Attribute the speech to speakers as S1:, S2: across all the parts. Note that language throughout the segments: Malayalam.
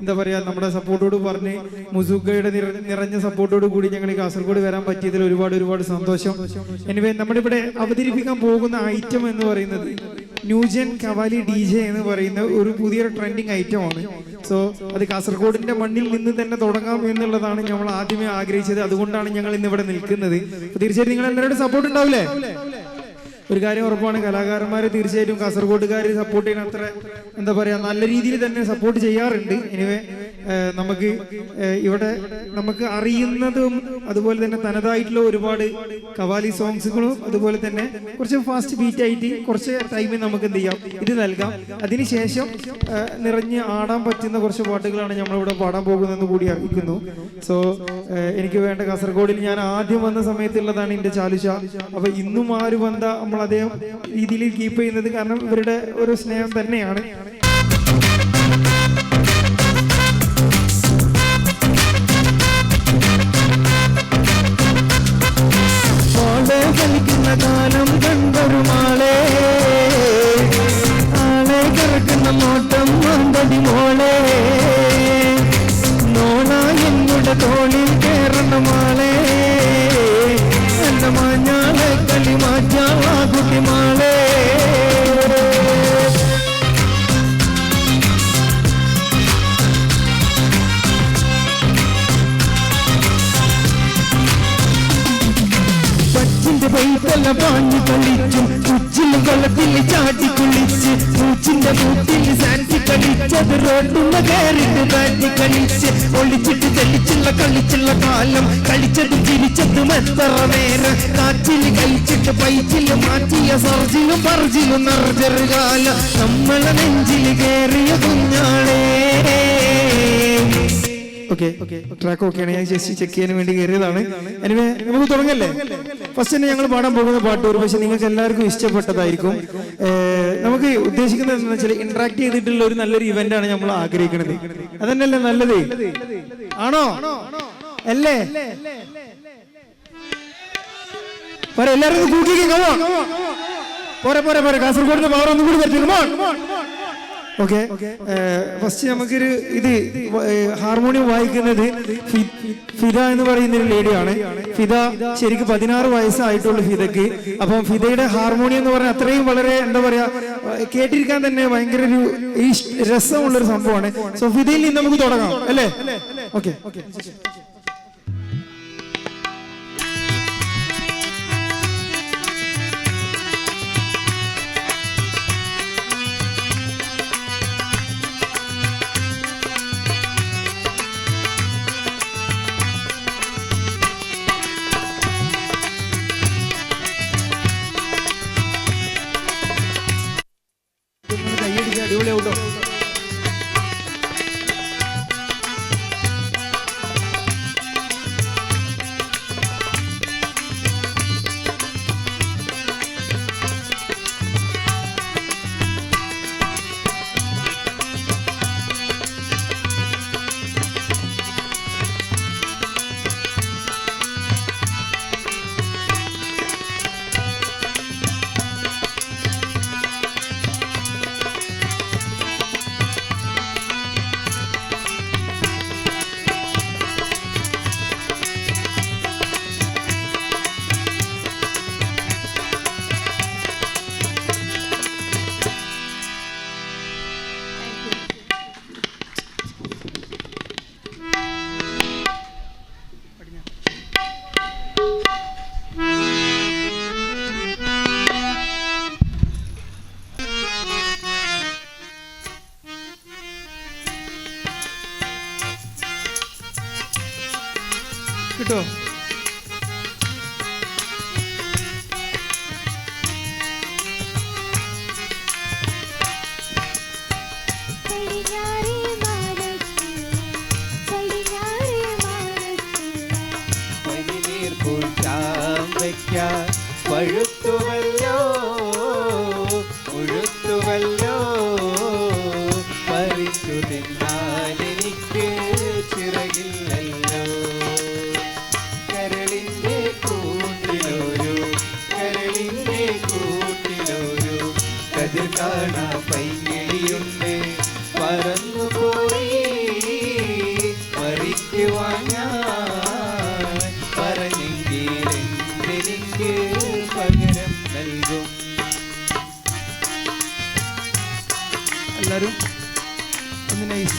S1: എന്താ പറയാ നമ്മുടെ സപ്പോർട്ടോട് പറഞ്ഞ് മുസൂക്കയുടെ നിറഞ്ഞ സപ്പോർട്ടോട് കൂടി ഞങ്ങൾ കാസർഗോഡ് വരാൻ പറ്റിയതിൽ ഒരുപാട് സന്തോഷം. എനിവേ നമ്മളിവിടെ അവതരിപ്പിക്കാൻ പോകുന്ന ഐറ്റം എന്ന് പറയുന്നത് ന്യൂജൻ കവാലി DJ എന്ന് പറയുന്ന ഒരു പുതിയൊരു ട്രെൻഡിങ് ഐറ്റമാണ്. സോ അത് കാസർഗോഡിന്റെ മണ്ണിൽ നിന്ന് തന്നെ തുടങ്ങാം എന്നുള്ളതാണ് നമ്മൾ ആദ്യമേ ആഗ്രഹിച്ചത്. അതുകൊണ്ടാണ് ഞങ്ങൾ ഇന്ന് ഇവിടെ നിൽക്കുന്നത്. തീർച്ചയായിട്ടും നിങ്ങൾ എല്ലാവരുടെ സപ്പോർട്ട് ഉണ്ടാവില്ലേ? ഒരു കാര്യം ഉറപ്പാണ്, കലാകാരന്മാരെ തീർച്ചയായിട്ടും കാസർഗോഡുകാർ സപ്പോർട്ട് ചെയ്യുന്ന അത്ര എന്താ പറയാ നല്ല രീതിയിൽ തന്നെ സപ്പോർട്ട് ചെയ്യാറുണ്ട്. എനിവേ നമുക്ക് ഇവിടെ നമുക്ക് അറിയുന്നതും അതുപോലെ തന്നെ തനതായിട്ടുള്ള ഒരുപാട് കവാലി സോങ്സുകളും അതുപോലെ തന്നെ കുറച്ച് ഫാസ്റ്റ് ബീറ്റ് ആയിട്ട് കുറച്ച് ടൈമിൽ നമുക്ക് എന്ത് ചെയ്യാം ഇത് നൽകാം. അതിനുശേഷം നിറഞ്ഞ് ആടാൻ പറ്റുന്ന കുറച്ച് പാട്ടുകളാണ് നമ്മളിവിടെ പാടാൻ പോകുന്നതെന്ന് കൂടി അറിയിക്കുന്നു. സോ എനിക്ക് വേണ്ട കാസർഗോഡിൽ ഞാൻ ആദ്യം വന്ന സമയത്തുള്ളതാണ് എൻ്റെ ചാലുശ. അപ്പൊ ഇന്നും ആര് വന്ന നമ്മൾ അതേ രീതിയിൽ കീപ്പ് ചെയ്യുന്നത് കാരണം ഇവരുടെ ഒരു സ്നേഹം തന്നെയാണ്. കളിക്കുന്ന കാലം കണ്ടൊരു മാളെ ആളെ കറക്കുന്ന നോട്ടം മന്ദടി മോളെ നോണ എന്നുടെ തോളിൽ കേറണ മാളെ എന്റെ മാഞ്ഞാളെ കളി മാറ്റാ കുട്ടി മാളെ പൈത്തല പാഞ്ഞു കളിച്ചും ഉച്ചിലും കൊള്ളത്തിൽ ചാട്ടി കുളിച്ച് മൂച്ചിന്റെ മൂട്ടിൽ സാൻസി കളിച്ചത് റോട്ടുന്ന കയറിട്ട് ബാറ്റി കളിച്ച് ഒളിച്ചിട്ട് തെളിച്ചുള്ള കളിച്ചുള്ള കാലം കളിച്ചതും ചിരിച്ചതും എത്ര നേരം കാറ്റിൽ കഴിച്ചിട്ട് പൈച്ചില് മാറ്റിയ സർജിലും പറജിലും നിറഞ്ഞൊരു കാലം നമ്മളെ നെഞ്ചിൽ കയറിയ കുഞ്ഞാളേ. ഓക്കെ ട്രാക്ക് ഓക്കെയാണ്, ഞാൻ ജസ്റ്റ് ചെക്ക് ചെയ്യാൻ വേണ്ടി കയറിയതാണ്. എനിവേ നമുക്ക് തുടങ്ങല്ലേ? ഫസ്റ്റ് തന്നെ ഞങ്ങൾ പാടാൻ പോകുന്ന പാട്ട് ഒരു പക്ഷെ നിങ്ങൾക്ക് എല്ലാവർക്കും ഇഷ്ടപ്പെട്ടതായിരിക്കും. നമുക്ക് ഉദ്ദേശിക്കുന്നത് എന്താണെന്ന് വെച്ചാൽ ഇന്ററാക്ട് ചെയ്തിട്ടുള്ള ഒരു നല്ലൊരു ഇവന്റ് ആണ് നമ്മൾ ആഗ്രഹിക്കുന്നത്. അതന്നെയല്ലേ നല്ലത്? ആണോ അല്ലേ? പോരെ എല്ലാവരും കൂട്ടിക്കോ. പോരെ കാസർഗോഡിന്റെ പവർ ഒന്നും കൂടി പറ്റുമോ? ഓക്കെ ഫസ്റ്റ് നമുക്കൊരു ഇത് ഹാർമോണിയം വായിക്കുന്നത് ഫിദ എന്ന് പറയുന്ന ഒരു ലേഡിയാണ്. ഫിദ ശരിക്കും 16 വയസ്സായിട്ടുള്ളൂ ഫിദക്ക്. അപ്പം ഫിദയുടെ ഹാർമോണിയം എന്ന് പറഞ്ഞാൽ അത്രയും വളരെ എന്താ പറയാ കേട്ടിരിക്കാൻ തന്നെ ഭയങ്കര ഒരു രസമുള്ളൊരു സംഭവമാണ്. സോ ഫിദയിൽ നിന്ന് നമുക്ക് തുടങ്ങാം അല്ലേ? ഓക്കെ അടിപൊളിയാവട്ടോ. കിട്ടോ?
S2: പഴുത്തുവല്ലോ ഉഴുത്തുവല്ലോ പറിച്ചു തിന്നാലെനിക്ക് ചിറകില്ലല്ലോ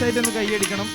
S1: ചെറുതായിട്ടൊന്ന് കൈയടിക്കണം.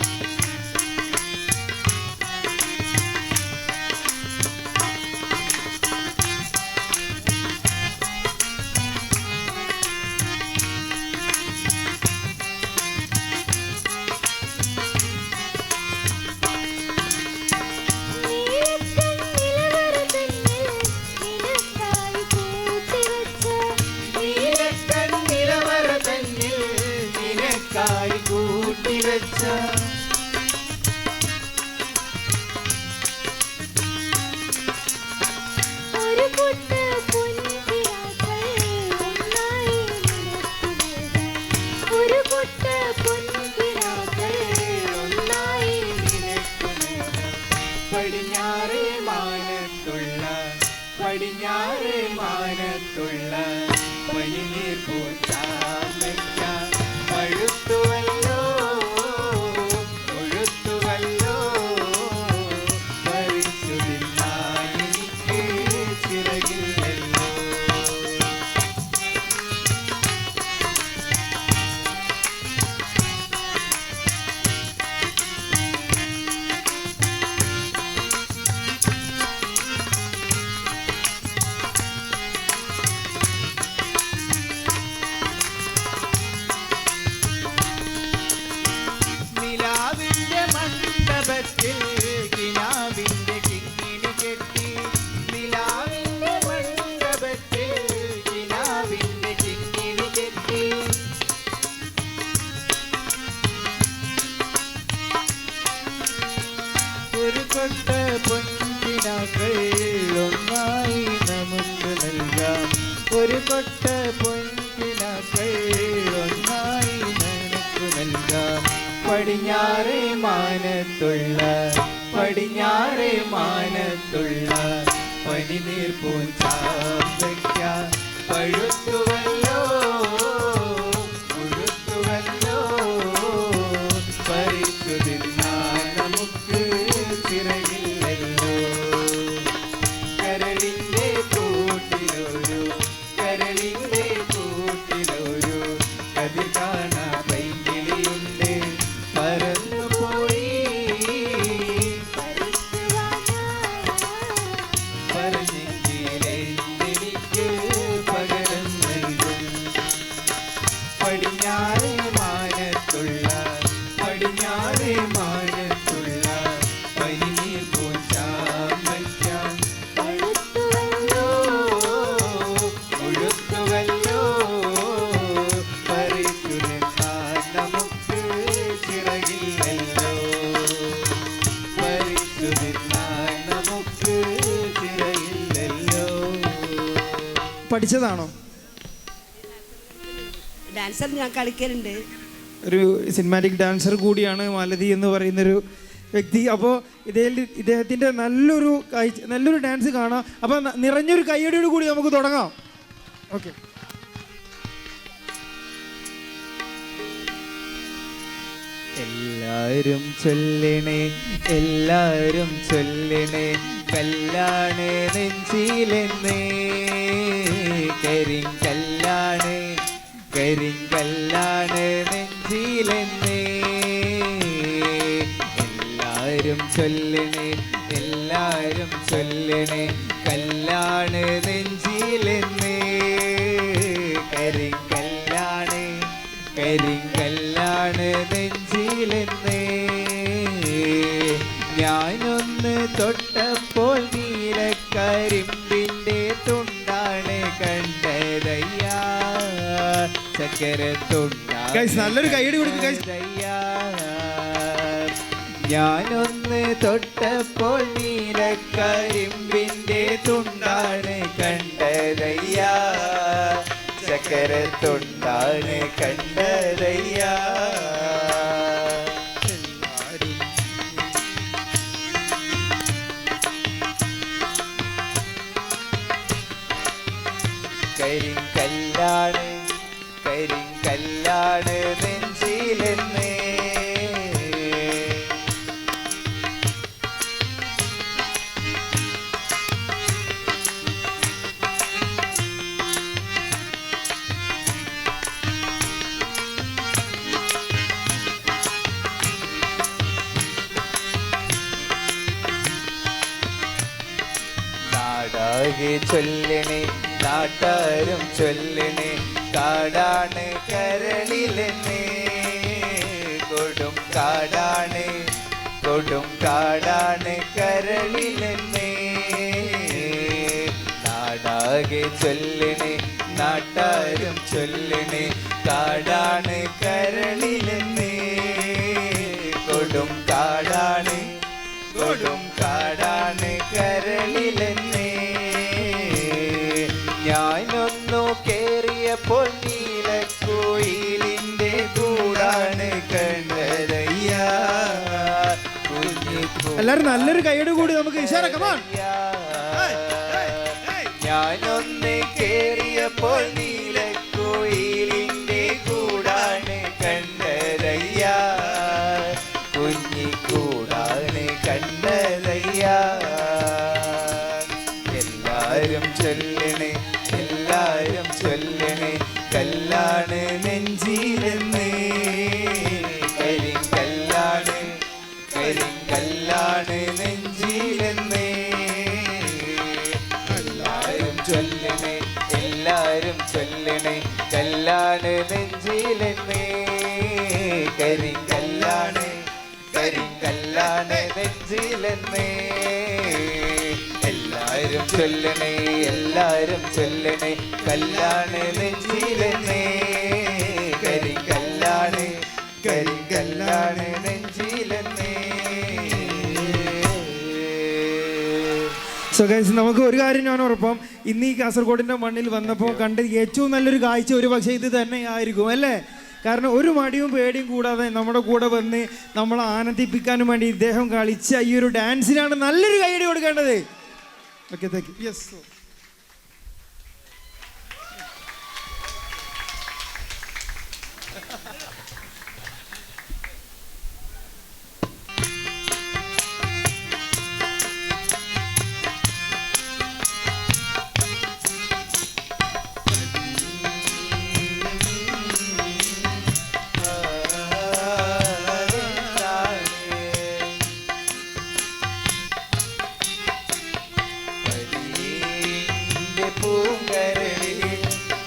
S2: പടിഞ്ഞാറേ മാനത്തുള്ള പനിനീർ പൂച്ചാമ്പയ്ക്ക പഴുത്തുവല്ലോ ഒഴുത്തുവല്ലോ പറിച്ചു തിന്നാൻ എനിക്ക് ചിറകില്ലല്ലോ. കിനാവിന്റെ കിങ്ങിണി കെട്ടി നിലാവിന്റെ മണ്ഡപത്തിൽ കിനാവിന്റെ കിങ്ങിണി കെട്ടി ഒരു കൊട്ട പൊൻകിനാക്കൾ ഒന്നായി നമുക്ക് നൽകാം. ഒരു കൊട്ട പൊൻകിനാക്കൾ ഒന്നായി നമുക്ക് നൽകാം. പടിഞ്ഞാറേ മാനത്തുള്ള പടിഞ്ഞാറേ മാനത്തുള്ള പനിനീർ പൂച്ചാമ്പയ്ക്ക പഴുത്തുവല്ലോ ഉഴുത്തുവല്ലോ പറിച്ചു തിന്നാൻ നമുക്ക് ചിറകില്ലല്ലോ. കരളിന്റെ കൂട്ടിലൊരു കരളിന്റെ കൂട്ടിലൊരു കതിർ കാണാ പൈങ്കിളിയുണ്ട് പറന്നുപോയി പറഞ്ഞെങ്കിലെനിക്ക് പകരം നൽകും. പടിഞ്ഞാറേ മാനത്തുള്ള പടിഞ്ഞാറേ മാനത്തുള്ള പനിനീർ പൂച്ചാമ്പയ്ക്ക പഴുത്തുവല്ലോ ഒഴുത്തുവല്ലോ പറിച്ചു നിന്നാൽ നമുക്ക് ചിറകില്ലല്ലോ. പറിച്ചു നിന്നാൽ നമുക്ക് ചിറകില്ലല്ലോ.
S1: പഠിച്ചതാണോ?
S3: ഡാൻസർ ഞാൻ കളിക്കലുണ്ട്.
S1: ഒരു സിനിമാറ്റിക് ഡാൻസർ കൂടിയാണ് മാലതി എന്ന് പറയുന്നൊരു വ്യക്തി. അപ്പോൾ ഇദ്ദേഹത്തിൻ്റെ നല്ലൊരു ഡാൻസ് കാണാം. അപ്പോൾ നിറഞ്ഞൊരു കയ്യടിയോട് കൂടി നമുക്ക് തുടങ്ങാം. ഓക്കെ.
S2: എല്ലാരും ചൊല്ലണേ എല്ലാരും ചൊല്ലണേ കല്ലാണ് നെഞ്ചിലെന്നേ കരിങ്കല്ലാണ് കരിങ്കല്ലാണ് നെഞ്ചിലെന്നേ. എല്ലാരും ചൊല്ലണേ എല്ലാരും ചൊല്ലണേ കല്ലാണ് നെഞ്ചിലെന്നേ കരിങ്കല്ലാണ് കരിങ്കല്ലാണ് നെഞ്ചിലെന്നേ. ഞാനൊന്ന് തൊട്ടപ്പോൾ നീലക്കരിമ്പിൻ്റെ തുണ്ടാണ് കണ്ടതയ്യാ ചക്കര
S1: നല്ലൊരു കൈയടി കൊടുക്കും.
S2: തുണ്ടാണയ്യാ. ഞാനൊന്ന് തൊട്ടപ്പോൾ നീലക്കരിമ്പിൻ്റെ തുണ്ടാണ് കണ്ടതയ്യാ ചക്കര തുണ്ടാണ് കണ്ടതയ്യാ. കരിങ്കല്ലാണ് കരിങ്കല്ലാണ് നെഞ്ചിലെന്നേ. നാടാകെ ചൊല്ലണേ നാട്ടാരും ചൊല്ലണേ കാടാണ് കരളിലെന്നേ കൊടും കാടാണ് കരളിലെന്നേ നാടാകെ ചൊല്ലണേ നാട്ടാരും ചൊല്ലണേ കാടാണ് കരളിലെന്നേ കൊടും കാടാണ് കരളിലെന്നേ ഞാനൊന്നു കേറിയപ്പോൾ നീലക്കോയിലിൻ്റെ കൂടാണ് കണ്ടതയ്യ
S1: എല്ലാരും നല്ലൊരു കൈയോട് കൂടി നമുക്ക് ഇഷാറ കമാൺ.
S2: ഞാനൊന്ന് കേറിയപ്പോൾ നീലക്കോയിലിൻ്റെ കൂടാണ് കണ്ടതയ്യ കുഞ്ഞിക്കൂടാണ് കണ്ടതയ്യ എല്ലാരും ചൊല്ലണേ കല്ലാണ് നെഞ്ചിലെന്ന് കരിങ്കല്ലാണ് നെഞ്ചിലെന്ന് എല്ലാരും ചൊല്ലണേ കല്ലാണ് നെഞ്ചിലെന്ന് കരിങ്കല്ലാണ് നെഞ്ചിലെന്ന് എല്ലാരും ചൊല്ലണേ കല്ലാണ് നെഞ്ചിലെന്ന് കരിങ്കല്ലാണ് നെഞ്ചിലെന്ന്.
S1: സോ ഗൈസ്, നമുക്ക് ഒരു കാര്യം ഞാൻ ഉറപ്പാം, ഇന്ന് ഈ കാസർഗോഡിൻ്റെ മണ്ണിൽ വന്നപ്പോൾ കണ്ട ഏറ്റവും നല്ലൊരു കാഴ്ച ഒരു പക്ഷേ ഇത് തന്നെ ആയിരിക്കും അല്ലേ? കാരണം ഒരു മടിയും പേടിയും കൂടാതെ നമ്മുടെ കൂടെ വന്ന് നമ്മളെ ആനന്ദിപ്പിക്കാനും വേണ്ടി ഇദ്ദേഹം കളിച്ച ഈ ഒരു ഡാൻസിനാണ് നല്ലൊരു കൈയടി കൊടുക്കേണ്ടത്. Okay, thank U. യെസ്.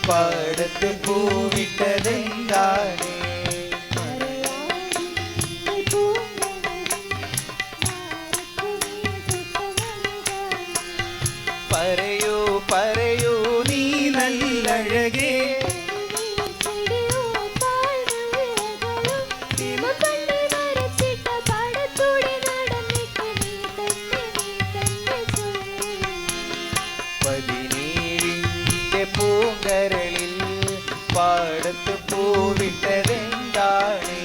S2: പാടത്ത് പൂവിട്ടതെന്താണ് പറയൂ നീ നല്ലഴകേ പൂങ്കരളിൽ പാടത്ത് പൂവിട്ടതെന്താണ്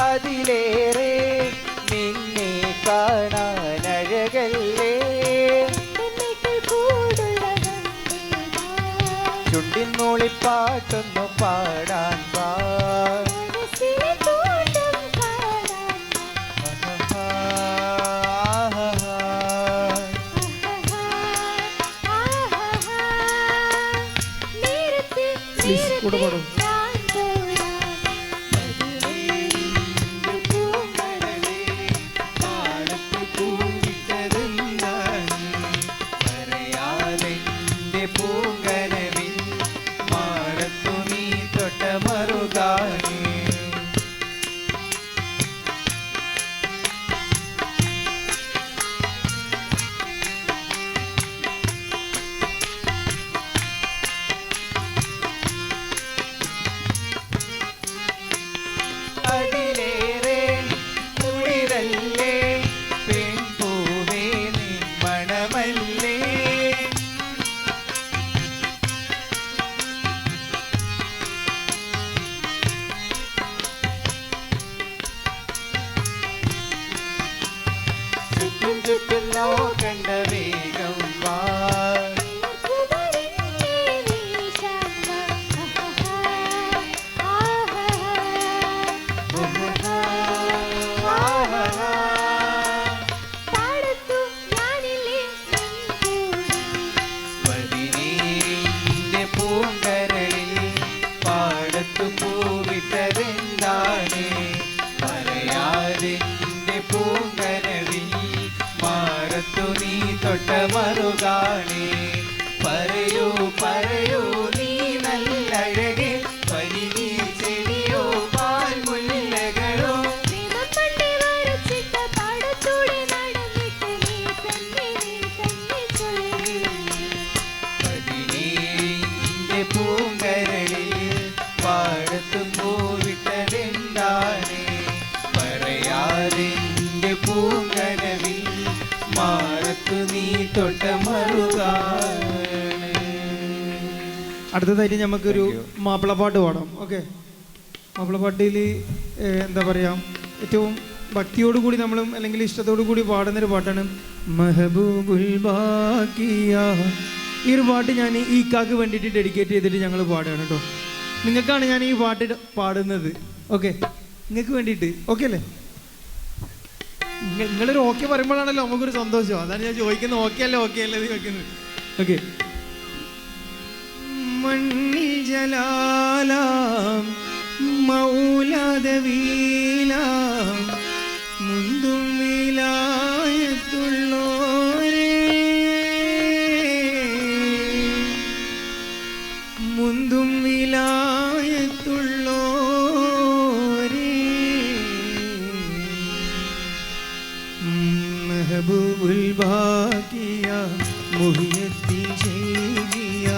S2: അതിലേറെ നിന്നെ കാണാനഴകല്ലേ ചുണ്ടിന്നൂളിപ്പാട്ടൊന്നു പാടാൻ വാ
S1: പ്ലീസ് കൂടെ പാടും.
S2: ചുറ്റും നോക്കണ്ട വേഗം വാ പതിനേഴിന്റെ പൂങ്കരളിൽ പാടത്തു പൂവിട്ടതെന്താണ് പറയാതിന്റെ പൂങ്കരളിൽ മാറത്തു നീ തൊട്ട മറുകാണേ പറയൂ പറയൂ നീ നല്ലഴകെ പനിനീർ ചെടിയോ പാൽമുല്ലകളോ പതിനേഴിന്റെ പൂങ്കരളിൽ പാടത്തു പൂവിട്ടതെന്താണ് പറയാതിന്റെ പൂങ്കരവിൽ മാറത്തു നീ തൊട്ട മറുകാണ്.
S1: അടുത്തതായിട്ട് നമുക്കൊരു മാപ്പിളപ്പാട്ട് പാടാം. ഓക്കെ, മാപ്പിളപ്പാട്ടിൽ എന്താ പറയുക, ഏറ്റവും ഭക്തിയോടുകൂടി നമ്മളും അല്ലെങ്കിൽ ഇഷ്ടത്തോടു കൂടി പാടുന്നൊരു പാട്ടാണ് മെഹബൂബുൽ ബാക്കിയ. ഈ ഒരു പാട്ട് ഞാൻ ഈ കാക്ക് വേണ്ടിയിട്ട് ഡെഡിക്കേറ്റ് ചെയ്തിട്ട് ഞങ്ങൾ പാടുകയാണ് കേട്ടോ. നിങ്ങൾക്കാണ് ഞാൻ ഈ പാട്ട് പാടുന്നത്. ഓക്കെ, നിങ്ങൾക്ക് വേണ്ടിയിട്ട്. ഓക്കെ അല്ലേ? നിങ്ങളൊരു ഓക്കെ പറയുമ്പോഴാണല്ലോ നമുക്കൊരു സന്തോഷം. അതാണ് ഞാൻ ചോദിക്കുന്നത്. ഓക്കെ അല്ലേ ഓക്കെ അല്ലേ ചോദിക്കുന്നത്. ഓക്കെ. മണ്ണിൽ ജലാലാം മൗലാദവീലാം മുന്തും വിലായത്തുള്ളോരേ മുന്തും വിലായത്തുള്ളോരേ മെഹബൂബുൽ ബാക്കിയ മുഹിയദ്ദീൻ ശൈഖിയ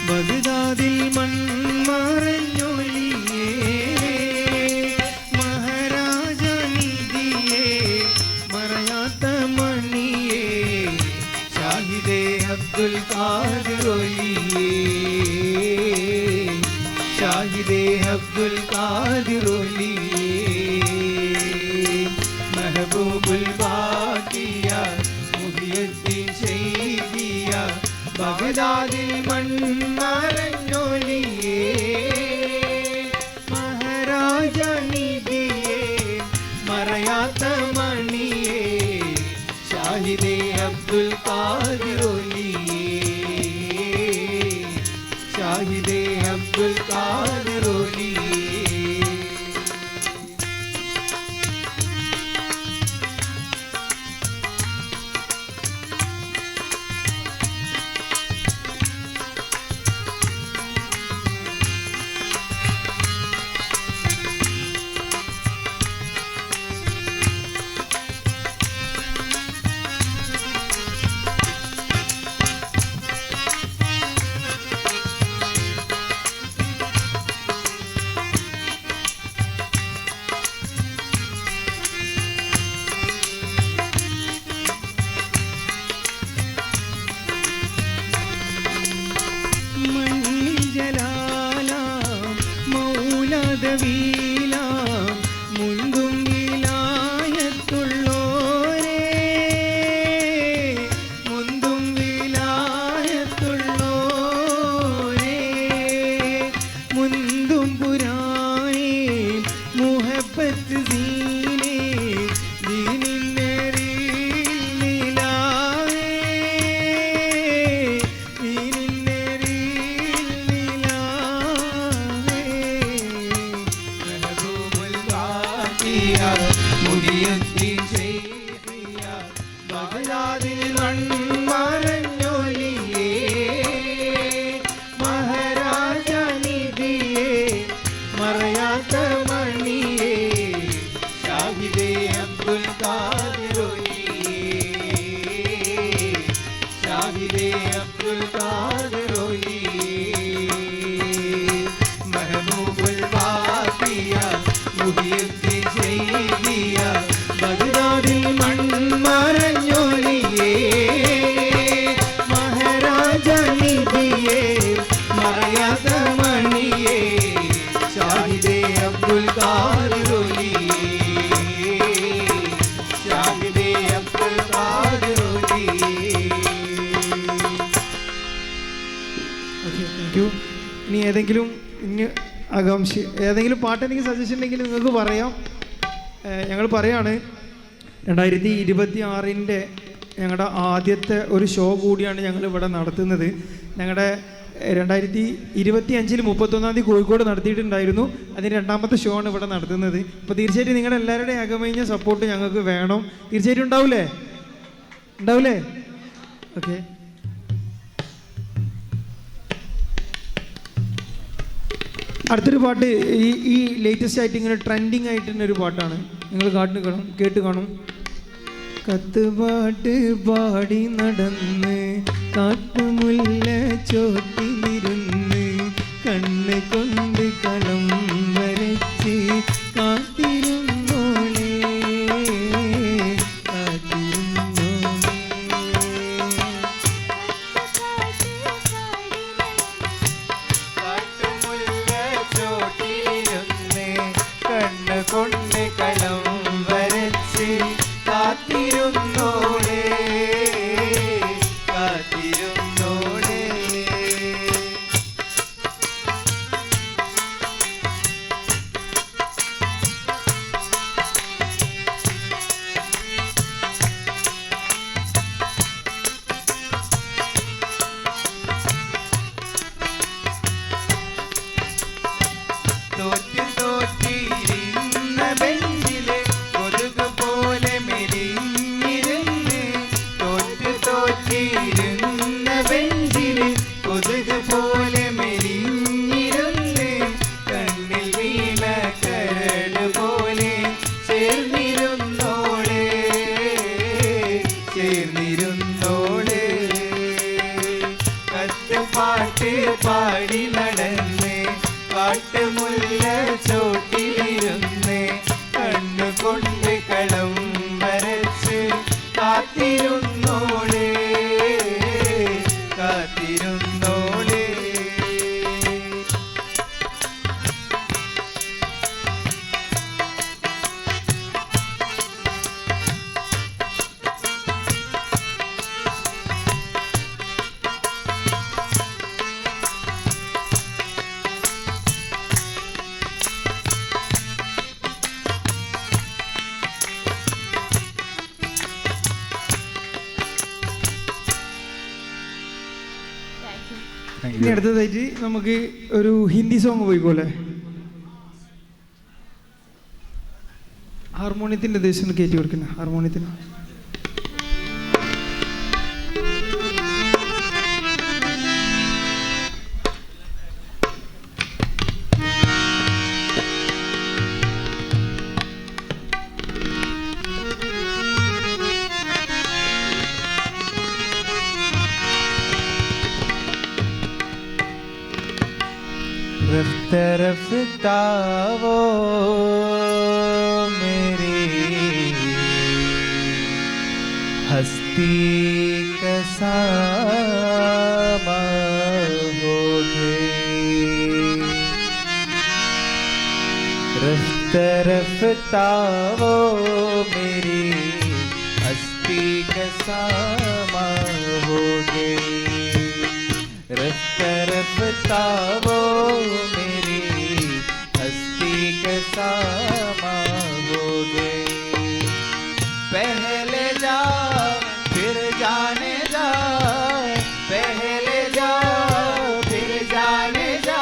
S1: ബഗ്ദാദിൽ മൺമറഞ്ഞൊലിയേ മഹാരാജ നിധിയേ മറയാത്ത മണിയേ ഷാഹിദേ അബ്ദുൽ ഖാദിർ ഒലിയേ ഷാഹിദേ അബ്ദുൽ ഖാദിർ ഒലിയേ മെഹബൂബുൽ ബാക്കിയ മുഹിയദ്ദീൻ ശൈഖിയ ബഗ്ദാദിൽ മൺമറഞ്ഞൊലിയേ മഹാരാജ നിധിയേ മറയാത്ത മണിയേ ഷാഹിദേ അബ്ദുൽ ഖാദിർ ഒലിയേ ഷാഹിദേ അബ്ദുൽ ഖാദിർ ഒലിയേ. വീലാം മുന്തും വിലായത്തുള്ളോരേ മുന്തും വിലായത്തുള്ളോരേ മുന്തും പുരാനേ മുഹബത്ത് ദീനേ ദീനിന്നേറി നിലാവേ ദീനിന്നേറി മുഹിയദ്ദീൻ ശൈഖിയ ബഗ്ദാദിൽ മൺമറഞ്ഞൊലിയേ മഹാരാജ നിധിയേ മറയാത്ത മണിയേ ഷാഹിദേ അബ്ദുൽ ഖാദിർ ഒലിയേ ഷാഹിദേ അബ്ദുൽ ഖാദിർ ഒലിയേ മെഹബൂബുൽ ബാക്കിയ മുഹിയദ്ദീൻ ശൈഖിയ ബഗ്ദാദിൽ മൺമറഞ്ഞൊലിയേ മഹാരാജ നിധിയേ മറയാത്ത മണിയേ ഷാഹിദേ അബ്ദുൽ ഖാദിർ ഒലിയേ ഷാഹിദേ അബ്ദുൽ ഖാദിർ ഏതെങ്കിലും ആകാംക്ഷ ഏതെങ്കിലും പാട്ട് എനിക്ക് സജഷൻ ഉണ്ടെങ്കിൽ നിങ്ങൾക്ക് പറയാം. ഞങ്ങൾ പറയാണ് 2026 ഞങ്ങളുടെ ആദ്യത്തെ ഒരു ഷോ കൂടിയാണ് ഞങ്ങൾ ഇവിടെ നടത്തുന്നത്. ഞങ്ങളുടെ 2025 31 കോഴിക്കോട് നടത്തിയിട്ടുണ്ടായിരുന്നു. അതിന് 2ാമത്തെ ഷോ ആണ് ഇവിടെ നടത്തുന്നത്. അപ്പോൾ തീർച്ചയായിട്ടും നിങ്ങളുടെ എല്ലാവരുടെയും അകമഴിഞ്ഞ സപ്പോർട്ട് ഞങ്ങൾക്ക് വേണം. തീർച്ചയായിട്ടും ഉണ്ടാവില്ലേ? ഓക്കെ. അടുത്തൊരു പാട്ട് ഈ ലേറ്റസ്റ്റ് ആയിട്ട് ഇങ്ങനെ ട്രെൻഡിങ് ആയിട്ടുള്ളൊരു പാട്ടാണ്. നിങ്ങൾ കേട്ട് കാണും. കത്തുപാട്ട് പാടി നടന്ന് കാട്ടുമുല്ല ചോട്ടിലിരുന്ന് കണ്ണ് കൊണ്ട് കളം വരച്ച് കാത്തിരുന്നോളേ
S2: കൊണ്ട് കളം വരച്ച് കാത്തിരുന്നോളേ തോറ്റിരുന്ന ബെഞ്ചിലെ കൊതുക് പോലെ മെലിഞ്ഞിരുന്ന് തോറ്റിരുന്ന ബെഞ്ചിലെ കൊതുക് പോലെ മെലിഞ്ഞിരുന്ന് കണ്ണിൽ വീണ കരട് പോലെ ചേർന്നിരുന്നോളേ കത്തുപാട്ട് പാടി നടന്ന് കാട്ടുമുല്ല ചോട്ടിലിരുന്ന് കണ്ണുകൊണ്ട് കളം വരച്ച് കാത്തിരുന്നോളേ
S1: ഇനി അടുത്തതായിട്ട് നമുക്ക് ഒരു ഹിന്ദി സോങ് പോയിക്കോലെ. ഹാർമോണിയത്തിൻ്റെ ദേശം കയറ്റി കൊടുക്കുന്ന ഹാർമോണിയത്തിന്.
S2: रफ्ता रफ्ता वो मेरी हस्ती का सामा हो गई। रफ्ता रफ्ता वो मेरी हस्ती का सामा हो गई। रफ्ता रफ्ता वो मेरी हस्ती का सामा हो गई। पहले जा फिर जाने जा, पहले जा फिर जाने जा,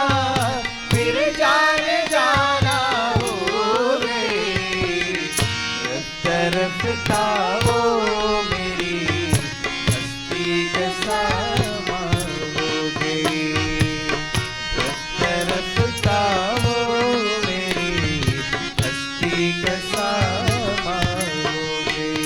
S2: फिर जाने जाना हो गई। रफ्ता रफ्ता वो मेरी हस्ती का सामा हो गई। रफ्ता रफ्ता वो मेरी हस्ती का सामा हो गई।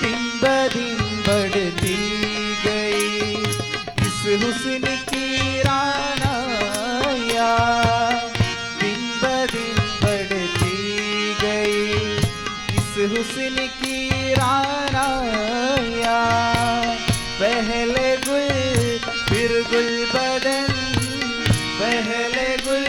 S2: दिन ब दिन बढ़ती गई इस हुस्न की रानाया। दिन ब दिन बढ़ती गई इस हुस्न की रानाया। पहले गुल फिर गुल बदन, पहले गुल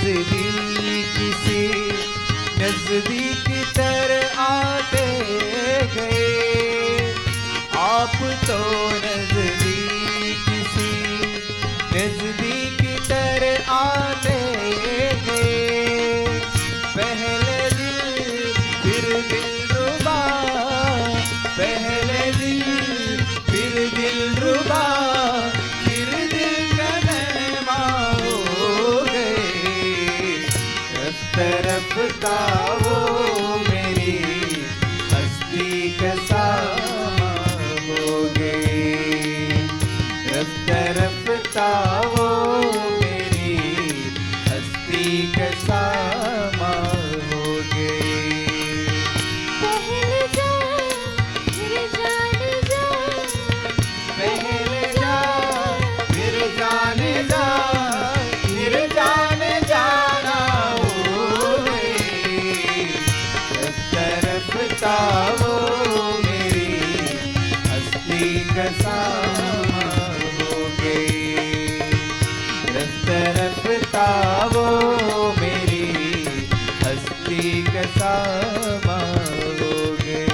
S2: नजदीक से नजदीक तर आते गए, आप तो नजदीक से नजदीक तर आते गए। पहले दिल फिर दिलरुबा, पहले दिल फिर दिलरुबा, फिर दिल का मेहमा हो गए। रफ्ता रफ्ता वो मेरी हस्ती का सामा हो गए। रफ्ता रफ्ता वो मेरी हस्ती का सामा हो गए।
S4: पहले जा फिर जाने जा,
S2: पहले जा फिर जाने जा, फिर जाने जाना हो गए। रफ्ता रफ्ता वो मेरी हस्ती का सामा हो गए। रफ्ता रफ्ता वो मेरी हस्ती का सामा हो गए।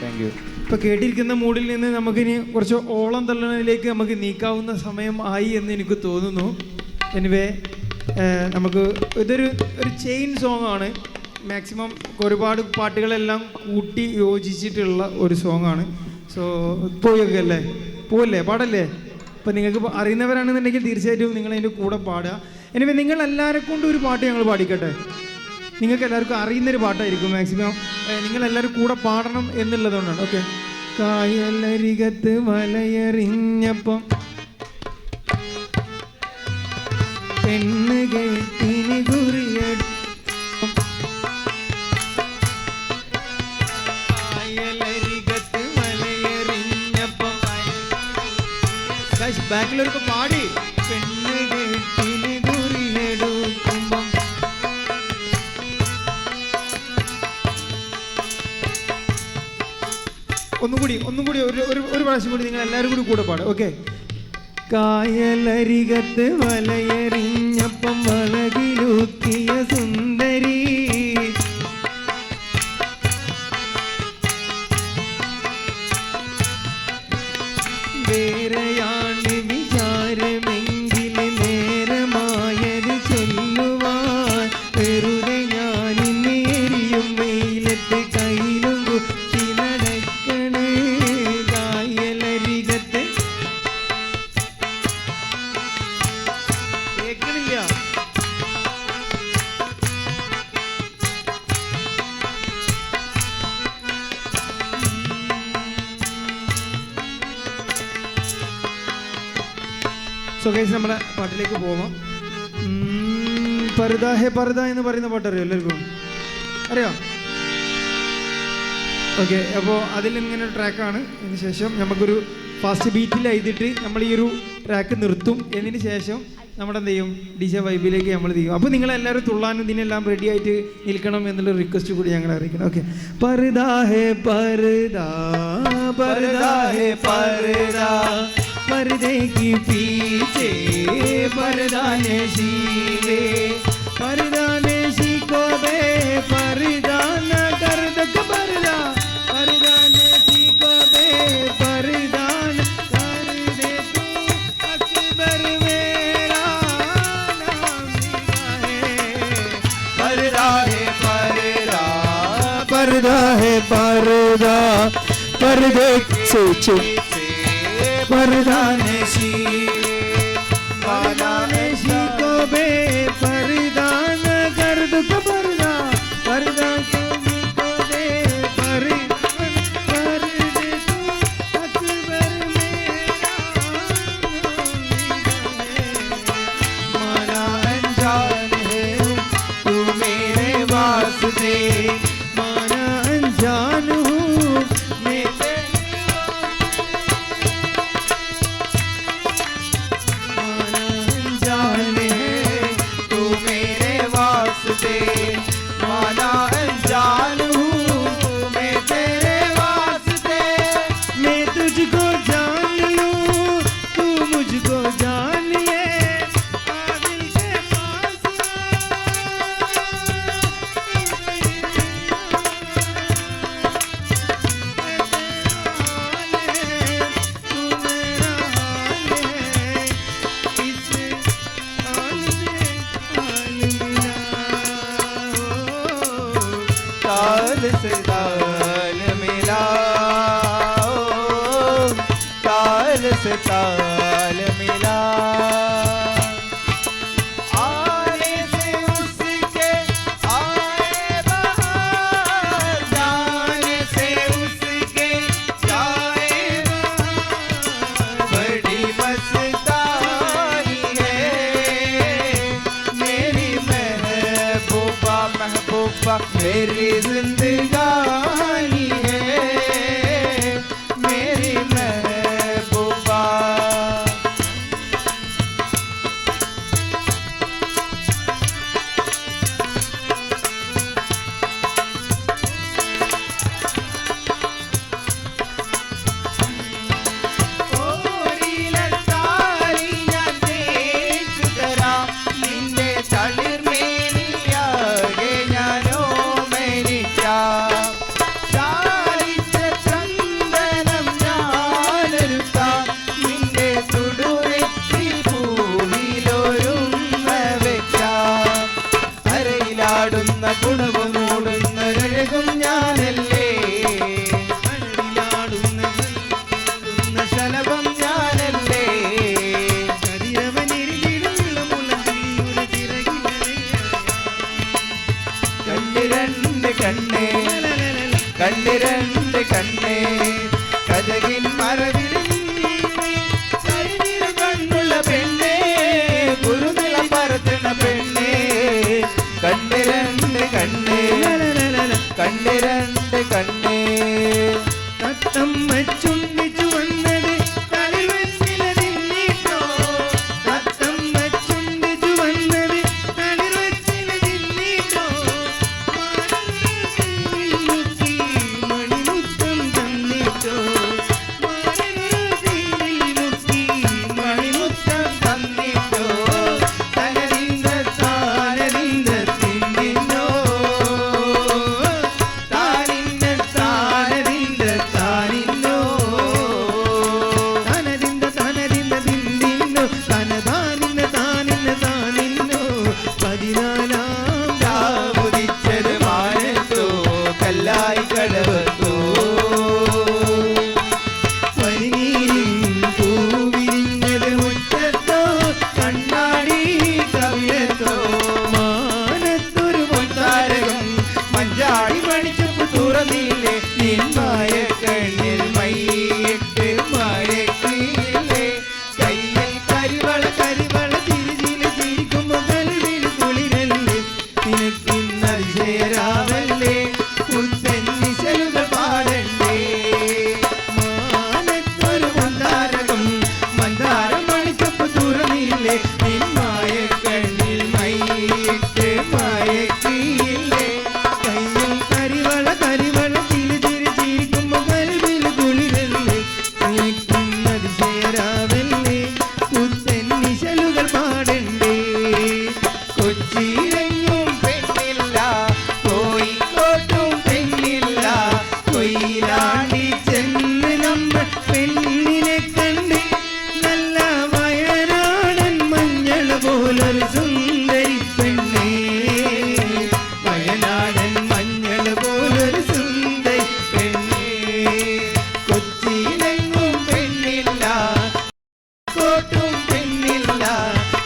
S2: Thank you.
S1: ഇപ്പൊ കേട്ടിരിക്കുന്ന മൂഡിൽ നിന്ന് നമുക്കിനി കുറച്ച് ഓളം തള്ളലിലേക്ക് നമുക്ക് നീക്കാവുന്ന സമയം ആയി എന്ന് എനിക്ക് തോന്നുന്നു. എനിവേ നമുക്ക് ഇതൊരു ചെയിൻ സോങ് ആണ്. മാക്സിമം ഒരുപാട് പാട്ടുകളെല്ലാം കൂട്ടി യോജിച്ചിട്ടുള്ള ഒരു സോങ് ആണ്. സോ പോയൊക്കെ അല്ലേ, പോവല്ലേ, പാടല്ലേ? അപ്പം നിങ്ങൾക്ക് അറിയുന്നവരാണെന്നുണ്ടെങ്കിൽ തീർച്ചയായിട്ടും നിങ്ങൾ അതിൻ്റെ കൂടെ പാടുക. എനിവേ നിങ്ങൾ എല്ലാവരെ കൊണ്ടും ഒരു പാട്ട് ഞങ്ങൾ പാടിക്കട്ടെ. നിങ്ങൾക്ക് എല്ലാവർക്കും അറിയുന്നൊരു പാട്ടായിരിക്കും. മാക്സിമം നിങ്ങളെല്ലാവരും കൂടെ പാടണം എന്നുള്ളതുകൊണ്ടാണ്. ഓക്കെ. കായലരികത്ത് വലയെറിഞ്ഞപ്പം പെണ്ണ് കേട്ടിനി കുറിയടി, കായലരികത്ത് വലയെറിഞ്ഞപ്പം ബാക്കിലൊക്കെ പാടി പെണ്ണ് കേട്ടിനി കുറിയെടുക്കുമ്പം ഒന്നുകൂടി ഒരു പ്രാവശ്യം കൂടി നിങ്ങൾ എല്ലാവരും കൂടെ പാടും. ഓക്കെ. കായലരികത്ത് വലയെറിഞ്ഞപ്പം വളകിലുക്കിയ സുന്ദരി, വേറെയാണ് വിചാരമെങ്കിൽ നേരമായത് ചൊല്ലുവാൻ, വെറുതെ ഞാനിന്നേരിയും വെയിലത്ത് കയ്യിലും കുത്തി നടക്കണേ. കായലരികത്ത് കേൾക്കണില്ല. സോ ഗൈസ് നമ്മുടെ പാട്ടിലേക്ക് പോവാം. പർദ ഹേ പർദ എന്ന് പറയുന്ന പാട്ട് അറിയോ എല്ലാവർക്കും? അറിയോ? ഓക്കെ. അപ്പോൾ അതിൽ ഇങ്ങനെ ഒരു ട്രാക്കാണ്. അതിന് ശേഷം നമുക്കൊരു ഫാസ്റ്റ് ബീറ്റിൽ എഴുതിയിട്ട് നമ്മൾ ഈ ഒരു ട്രാക്ക് നിർത്തും. എന്നതിന് ശേഷം നമ്മുടെ എന്ത് ചെയ്യും, DJ വൈബിലേക്ക് നമ്മൾ ചെയ്യും. അപ്പോൾ നിങ്ങളെല്ലാവരും തുള്ളാനും ഇതിനെല്ലാം റെഡി ആയിട്ട് നിൽക്കണം എന്നുള്ള റിക്വസ്റ്റ് കൂടി ഞങ്ങൾ അറിയിക്കണം. ഓക്കെ. പർദ ഹേ പർദ, പർദ ഹേ പർദ, पर्दे की पीछे पर्दा नशीबे, पर्दा नशी को बे पर्दा न कर दो पर्दा, पर्दा नशी को बे पर्दा न कर दे तू, अकबर मेरा नाम है। पर्दा है पर्दा, पर्दा है पर्दा, पर्दे से छुप पर्दा नशी, पर्दा नशी को बे पर्दा न कर दो पर्दा, पर्दा को बे पर्दा कर दे तू, अकबर मेरा माना अनजान है तू मेरे वास्ते, माना अनजान हूँ मैं
S2: से ताल मिला, आने से उसके आए बहार, जाने से उसके जाए बहार। बड़ी मस्तानी है मेरी महबूबा, महबूबा मेरी जिंदगानी है मेरी महबूबा। ഗുണവും മൂടുന്നൊരഴകും ഞാനല്ലേ, അഴകിലാടുന്ന ശലഭം ഞാനല്ലേ, കണ്ണിരണ്ട് കണ്ണേ കണ്ണിരണ്ട് കണ്ണേ കഥകിൻ മറവിൽ കണ്ണുള്ള പെണ്ണേ, കുറുനില പറത്തുന്ന പെണ്ണേ, കണ്ണിരണ്ട് കണ്ണേ കണ്ണിരണ്ട് കണ്ണേ.
S1: തത്തമ്മ ചുണ്ടിച്ചു വന്നത് തളിർവെച്ചിലതിന്നിട്ടോ, തത്തമ്മ ചുണ്ടിച്ചു വന്നത് തളിർവെച്ചിലതിന്നിട്ടോ, മുക്കി മണിമുത്തം തന്നിട്ടോ, മുക്കി മണിമുത്തം തന്നിട്ടോ, തനതിന്ത താനതിന്ത തിന്നിന്നോ, താനിന്ന താനതിന്ത താനിന്നോ, തനതിന്ത തനതിന്ത തിന്നിന്നോ, തനതാനിന്ന താനിന്ന താനിന്നോ. 14-ാം
S2: ഉദിച്ചത് മാനത്തോ കല്ലായി കടവത്തോ,
S1: പനിനീരിൻ പൂവിരിഞ്ഞത് മുറ്റത്തോ, കണ്ണാടി കവിളത്തോ, മാനത്തൊരു പൊൻതാരകം
S2: മഞ്ചാടി മണിച്ചപ്പ് തുറന്നില്ലേ, നിന്മായ കണ്ണിൽ മൈയിട്ട് മയക്കില്ലേ, കയ്യിൽ കരിവള
S1: കരിവള ചിരിച്ചില് ചിരിക്കുമ്പോ കൽവിൽ കുളിരല്ലേ, നിനക്കിന്ന് അതിശയരാവല്ലേ,
S2: പുത്തൻ നിശലുകൾ പാടണ്ടേ,
S1: മാനത്തൊരു പൊൻതാരകം
S2: മന്ദാരം മണിച്ചപ്പ് തുറന്നില്ലേ, നിന്മായ കണ്ണിൽ മൈയിട്ട് മയക്കില്ലേ,
S1: കയ്യിൽ കരിവള കരിവള ചിരി ചിരി ചിരിക്കുമ്പോ കൽവിൽ കുളിരല്ലേ, നിനക്കിന്ന് അതിശയരാവല്ലേ, പുത്തൻ നിശലുകൾ പാടണ്ടേ.
S2: കൊച്ചിയിലെങ്ങും പെണ്ണില്ല, കോഴിക്കോട്ടും പെണ്ണില്ല,
S1: കൊയിലാണ്ടി ചെന്ന് നമ്മൾ പെണ്ണിനെ കണ്ട്, നല്ല വയനാടൻ മഞ്ഞൾ പോലൊരു സുന്ദരി പെണ്ണേ, വയനാടൻ മഞ്ഞൾ പോലൊരു സുന്ദരി പെണ്ണേ.
S2: കൊച്ചിയിലെങ്ങും പെണ്ണില്ല, കോട്ടും പെണ്ണില്ല,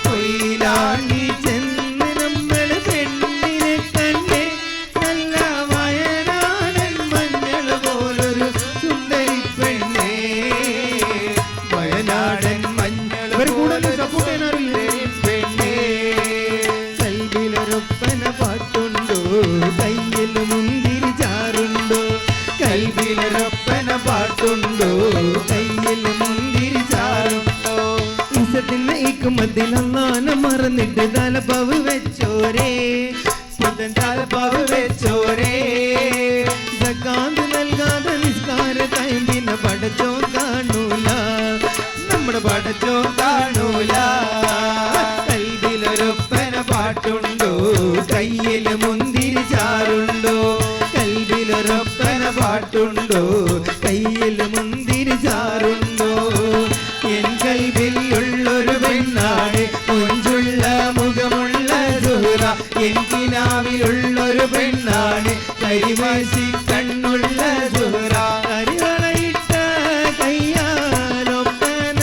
S1: കൊയിലാണ്ടി ചെന്ന് നമ്മൾ പെണ്ണിനെ കണ്ട്, നല്ല വയനാടൻ മഞ്ഞൾ പോലൊരു സുന്ദരി പെണ്ണേ,
S2: വയനാടൻ മഞ്ഞൾ
S1: ഇവര് കൂടുതൽ support ചെയ്യാനറിയില്ലേ?
S2: പെണ്ണേ.
S1: കൽവിലൊരൊപ്പന പാട്ടുണ്ടോ, കയ്യിൽ മുന്തിരി ചാറുണ്ടോ,
S2: കൽവിലൊരൊപ്പന പാട്ടുണ്ടോ,
S1: കയ്യിൽ മുന്തിരി ചാറുണ്ടോ, ഇസത്തിന് ഇക്കുമത്തിൽ അള്ളാനെ മറന്നിട്ട് തലപ്പവ് വെച്ചോരേ,
S2: പുത്തൻ താലപ്പാവ് വെച്ചോരേ,
S1: സക്കാത്ത് നൽകാതെ നിസ്കാര ടൈം പിന്നെ പടച്ചോ കാണൂല, നമ്മുടെ പടച്ചോ
S2: കാണൂല.
S1: കൽവിലൊരൊപ്പന പാട്ടുണ്ടോ, കയ്യിൽ മുന്തിരി ചാറുണ്ടോ, കൽവിലൊരൊപ്പന പാട്ടുണ്ടോ, കയ്യിൽ മുന്തിരി ചാറുണ്ടോ, എൻ കൽവിലുള്ളൊരു പെണ്ണാണ് കൊഞ്ചുള്ള മുഖമുള്ള സുഹ്റ, എൻ കിനാവിലുള്ളൊരു പെണ്ണാണ് കരിവാശി കണ്ണുള്ള സുഹ്റ, കരിവളയിട്ട കയ്യാലൊപ്പന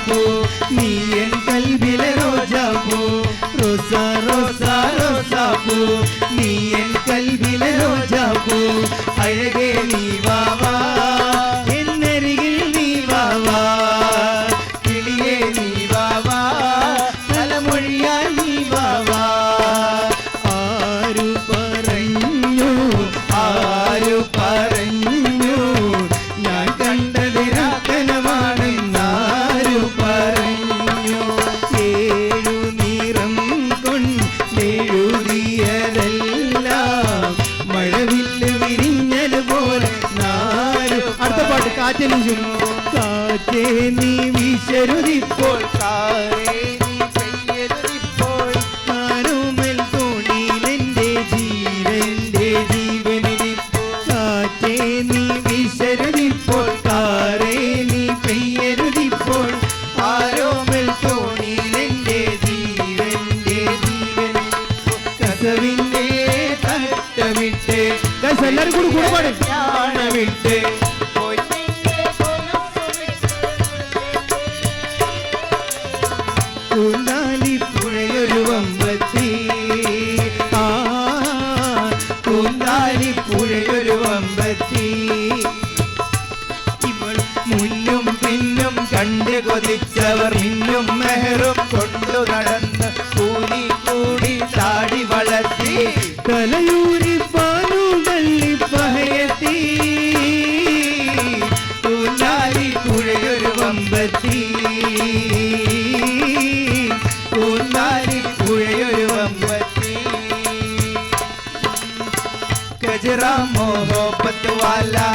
S2: റോജാപ്പൂ നീ എൻ കൽബിലെ റോജാപ്പൂ റോസാ റോസാ റോസാപ്പൂ നീ എൻ കൽബിലെ റോജാപ്പൂ അഴകേ നീ വാവാ എന്നരികിൽ നീ വാവാ കിളിയേ നീ വാവാ തലമൊഴിയാൽ നീ വാവാ ആരു പറഞ്ഞു ഞാൻ കണ്ടത് രാക്കനമാണെന്നാരു പറഞ്ഞു ഏഴു നിറം കൊണ്ടെഴുതിയതെല്ലാം മഴവില്ല് വിരിഞ്ഞതുപോലെ അടുത്ത പാട്ട് കാറ്റലിഞ്ചും കാറ്റേ നീ വീശരുതിപ്പോൾ കാറേ നീ പെയ്യരുതിപ്പോൾ ആരോമൽ തോണിയിലെന്റെ ജീവനിരിപ്പോൾ കാറ്റേ നീ വീശരുതിപ്പോൾ കാറേ നീ പെയ്യരുതിപ്പോൾ ആരോമൽ തോണിയിലെന്റെ ജീവൻ കസവിന്റെ തട്ടമിട്ട്
S1: എല്ലാരും കൂടി കൂടെ പാടും
S2: വിട്ട് കൂന്താലിപ്പുഴയൊരു വമ്പത്തി കൂന്താലിപ്പുഴയൊരു വമ്പത്തി ഇവൾ മുന്നും പിന്നും കണ്ട് കൊതിച്ചവർ മിന്നും മെഹറും കൊണ്ടു നടന്ന് കൂടി കൂടി താടി വളർത്തി തലയൂരി പാലു തള്ളി പഹയത്തി കൂന്താലിപ്പുഴയൊരു വമ്പത്തി കൂന്താലിപ്പുഴയൊരു വമ്പത്തി गजरा मोहब्बत वाला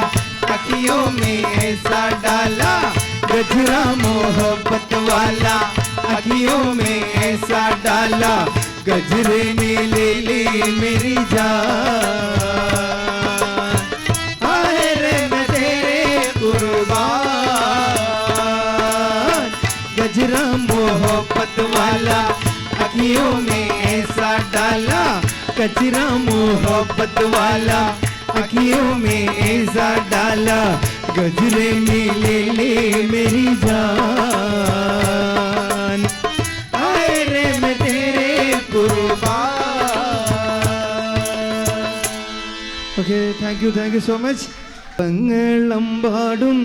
S2: अखियों में ऐसा डाला गजरा मोहब्बत वाला अखियों में ऐसा डाला गजरे में ले ली मेरी जान आए रे मैं तेरे कुर्बान गजरा मोहब्बत वाला अखियों में ऐसा डाला कचरा मोहब्बत वाला अखियों में ऐसा डाला गजरे में ले ले मेरी जान आए रे मैं तेरे कुर्बान
S1: okay thank you so much പങ്ങളമ്പാടും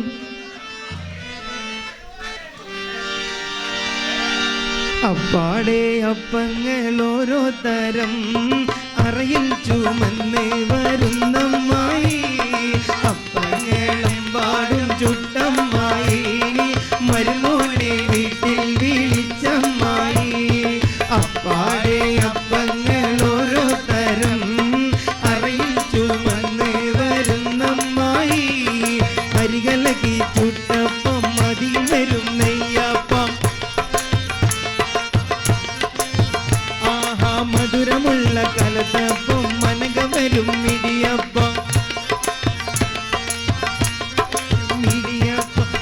S1: അപ്പാടെ അപ്പങ്ങൾ ഓരോ തരം അറയിൽ ചുമന്ന് വരുന്നമ്മായി അപ്പങ്ങളമ്പാടും ചുട്ടമ്മായി മരുമോനെ വീട്ടിൽ വിളിച്ചമ്മായി അപ്പാടെ അപ്പങ്ങൾ ഓരോ തരം അറയിൽ ചുമന്ന് വരുന്നമ്മായി അരികലക്കി ചുട്ടപ്പം മതി വരും നെയ്യപ്പം മധുരമുള്ള കലത്തപ്പം മനകവരും മിടിയപ്പം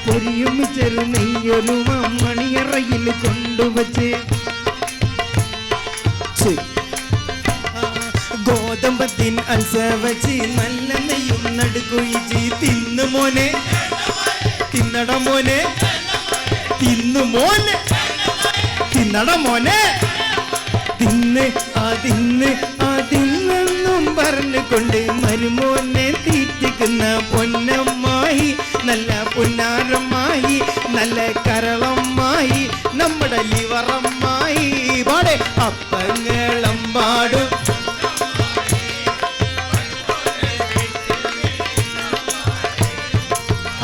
S1: പൊരിയും ചെറു നെയ്യൊരു മണിയറയിൽ കൊണ്ടുവച്ച് ഗോതമ്പത്തിൻ അൽസ വച്ച് നല്ല നെയ്യും നടുക്കുയിച്ച് തിന്നു മോനെ തിന്നട മോനെ തിന്നു മോനെ തിന്നട മോനെ തിന്ന് തിന്നെന്നും പറഞ്ഞുകൊണ്ട് മരുമോനെ തീറ്റിക്കുന്ന പൊന്നമ്മായി നല്ല പൊന്നാരമ്മായി നല്ല കരളമ്മായി നമ്മുടെ ലിവറമ്മായി പാടെ അപ്പങ്ങളമ്പാടും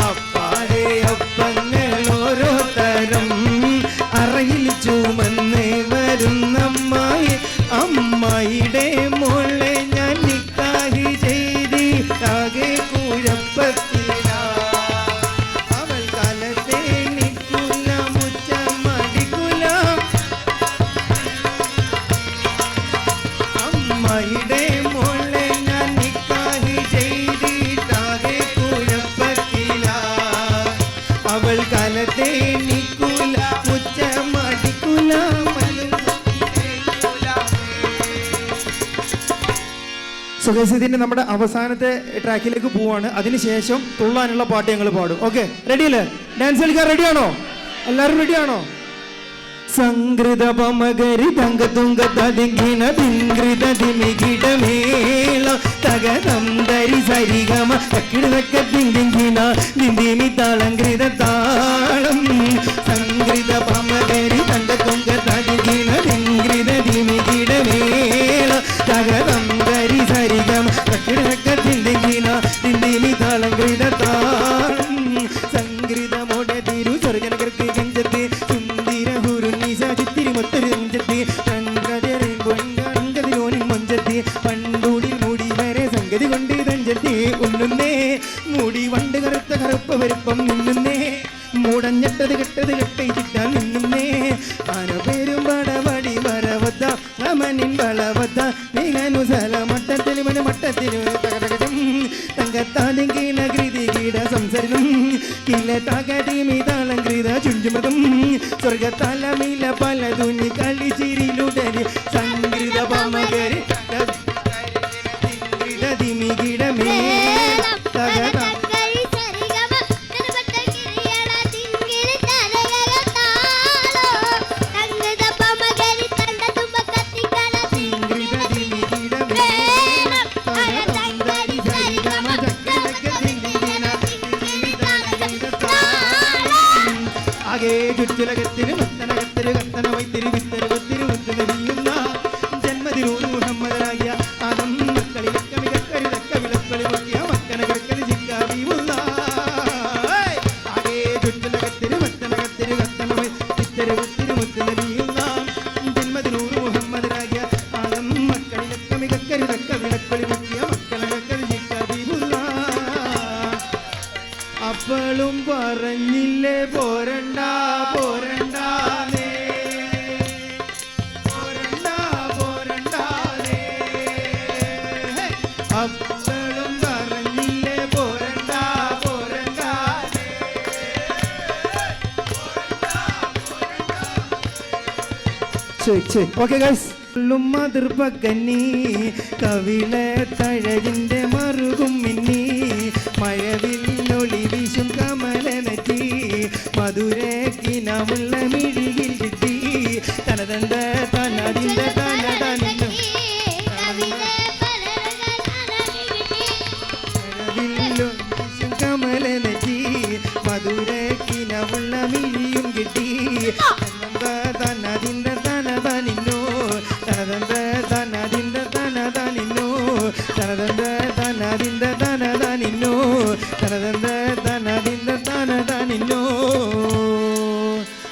S1: അപ്പാടെ അപ്പങ്ങൾ ഓരോ തരം അറയിൽ ചുമന്ന് വരുന്നമ്മായി അമ്മായിയുടെ മോളെ ഞാൻ നിക്കാഹ് ചെയ്തിട്ടാകെ കുഴപ്പത്തില അവൾ കാലത്തെ നിൽക്കൂല മുച്ചമടിക്കൂല അമ്മായിയുടെ മോളെ ഞാൻ നിക്കാഹ് ചെയ്തിട്ടാകെ കുഴപ്പത്തില അവൾ കാലത്തെ നിൽക്കൂല മുച്ചമടിക്കൂല സുഖസിന്റെ നമ്മുടെ അവസാനത്തെ ട്രാക്കിലേക്ക് പോവാണ്. അതിനുശേഷം തുള്ളാനുള്ള പാട്ട് ഞങ്ങൾ പാടും. ഓക്കെ, റെഡി അല്ലേ? ഡാൻസ് കളിക്കാൻ റെഡിയാണോ? എല്ലാവരും റെഡിയാണോ?
S2: സംഗൃത പമകരി തങ്ക തുങ്ക തതിങ്കിണ തിങ്കൃത ദിമികിടമേള തകതം ദരി സരിഗമ തക്കിടതക്ക തിങ്കിണ ദിന്ദിമി താളങ്കൃത താളം സംഗൃത പമകരി തങ്ക തുങ്ക തതിങ്കിണ തിങ്കൃത ദിമികിടമേള തകതം ദരി സരിഗമ തക്കിടതക്ക തിങ്കിണ ദിന്ദിമി താളങ്കൃത താളം സംഗൃത മോട തിരു സ്വർഗനകർക്ക് ഗഞ്ചത്തെ പണ്ടൂടിൽ മൂടി വരെ സംഗതി കൊണ്ട് തഞ്ചത്തി ഉണ്ണുന്നേ മൂടി വണ്ട് കറുത്ത കറുപ്പ് വലുപ്പം നിന്നുന്നേ മൂടഞ്ഞട്ടത് കെട്ടത് കെട്ടി ചിട്ടാൻ നിന്നുന്നേ ആന പേരും പടവടി വരവത്ത അമനിൻ വളവത്ത മികനു സല മട്ടത്തിൽ മന മട്ടത്തിനു തകതകം തങ്കത്താതിങ്കീണ കൃതി കീട സംസരിതം കില തകതിമി താളം കൃത ചുഞ്ചുമൃതം സ്വർഗത്തലമില പല തുന്നി കളിച്ചിരിലുടരി സംഗൃത പമകരി ദിമികിടമേ തകതം ചുറ്റുലകത്തിന് മത്തനകത്തിന് കത്തനമായി തിരുവിത്തരവത്തിരി മുത്തുനരിയുന്ന ജന്മദിനൂർ മുഹമ്മദാകിയ ആദം മക്കളിലക്ക മികക്കരുതക്ക വിളക്കളി നോക്കിയ മക്കനകർക്കന് ജിക്കാവിയുള്ള ആകെ ചുറ്റുലകത്തിന് മത്തനകത്തിന് കത്തനമായി തിരുവിത്തിരി മുത്തുനരിയുന്ന ജന്മദിനൂർ മുഹമ്മദാകിയ ആദം മക്കളിലക്ക മികക്കരുതക്ക വിളക്കളി നോക്കിയ മക്കനകർക്കന് ജിക്കാവിയുള്ള അപ്പോഴും പറഞ്ഞില്ലേ പോരണ്ട പോരണ്ടാനേ പോരണ്ട പോരണ്ടാനേ അപ്പോഴും പറഞ്ഞില്ലേ പോരണ്ട പോരണ്ടാനേ
S1: ഓക്കെ ഗൈസ്.
S2: മതിർപ്പക്കന്നി കവിളെ തഴകിന്റെ മറുകും മിന്നി മഴവില്ലൊളി വീശും കമലനറ്റി മധുരക്കിനമുള്ള മിഴിയിൽ കിട്ടി തനതന്ത തനതിന്ത തനതനിന്നു വീശും കമലനറ്റി മധുരക്കിനമുള്ള മിഴിയും കിട്ടി തനതിന്ത തനതനിന്നു തനതന്ത തനതിന്ത തനതനിന്നു തനതന്ത തനതിന്ത തനതനിന്നു തനതന്ത തനതിന്ത തനതനിന്നു.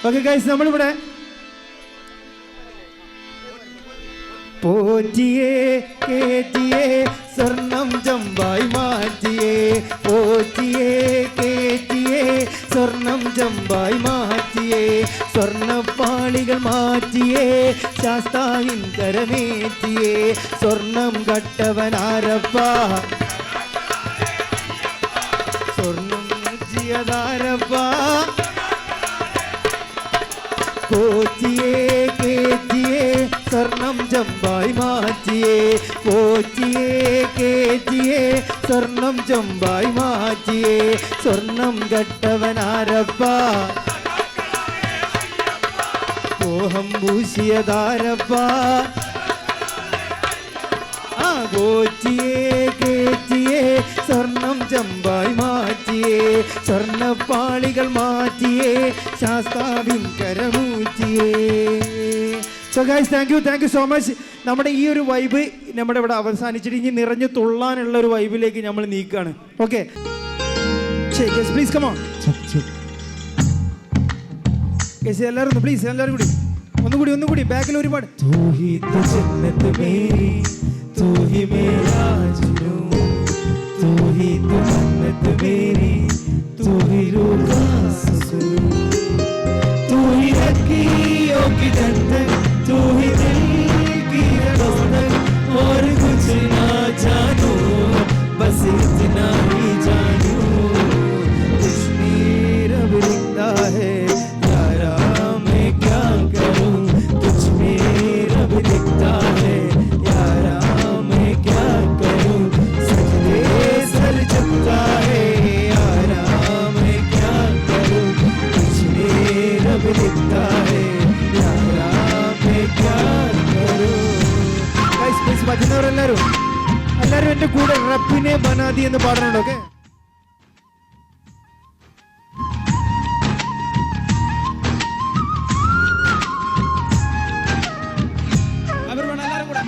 S1: ഓക്കെ ഗൈസ്, നമ്മളിവിടെ
S2: പോറ്റിയേ കേറ്റിയേ സ്വർണം ചമ്പായി മാറ്റിയേ പോറ്റിയേ കേറ്റിയേ സ്വർണം ചമ്പായി മാറ്റിയേ സ്വർണ്ണപ്പാളികൾ മാറ്റിയേ ശാസ്താവിൻ കരമേറ്റിയേ സ്വർണം കട്ടവനാരപ്പ സ്വർണം നെറ്റിയതാരപ്പ പോറ്റിയേ കേറ്റിയേ സ്വർണം ചമ്പായി മാറ്റിയേ പോറ്റിയേ കേറ്റിയേ സ്വർണം ചമ്പായി മാറ്റിയേ സ്വർണം കട്ടവനാരപ്പ മോഹം പൂശിയതാരപ്പ പോറ്റിയേ കേറ്റിയേ സ്വർണം ചമ്പായി മാറ്റിയേ സ്വർണ്ണപ്പാളികൾ മാറ്റിയേ ശാസ്താവിൻ കരമൂറ്റിയേ.
S1: So guys, thank you so much. നമ്മുടെ ഈ ഒരു വൈബ് നമ്മുടെ ഇവിടെ അവസാനിച്ചിട്ട് ഇനി നിറഞ്ഞു തുള്ളാനുള്ള ഒരു വൈബിലേക്ക് നമ്മൾ നീക്കുകയാണ്. ഓക്കെ പ്ലീസ് കമോൺ എല്ലാവരും പ്ലീസ് എല്ലാവരും കൂടി ഒന്നുകൂടി ബാക്കിൽ ഒരുപാട്
S2: तू ही मेरा जुनू तू ही तो जन्नत मेरी तू ही रूह का सुकून तू ही अखियों की ठंडक तू ही दिल की रौनक और कुछ ना जानू बस इतना ही जानू तुझमें रब लिखता है यारा मैं क्या करूं तुझमें रब लिखता है यारा क्या करूं सजदे सर झुकता है यारा मैं क्या करूं
S1: റബ്ബിനെ ബനാദി എന്ന് പാടുന്നുണ്ട്. ഓക്കെ, അവർ വേണം എല്ലാവരും കൂടെ.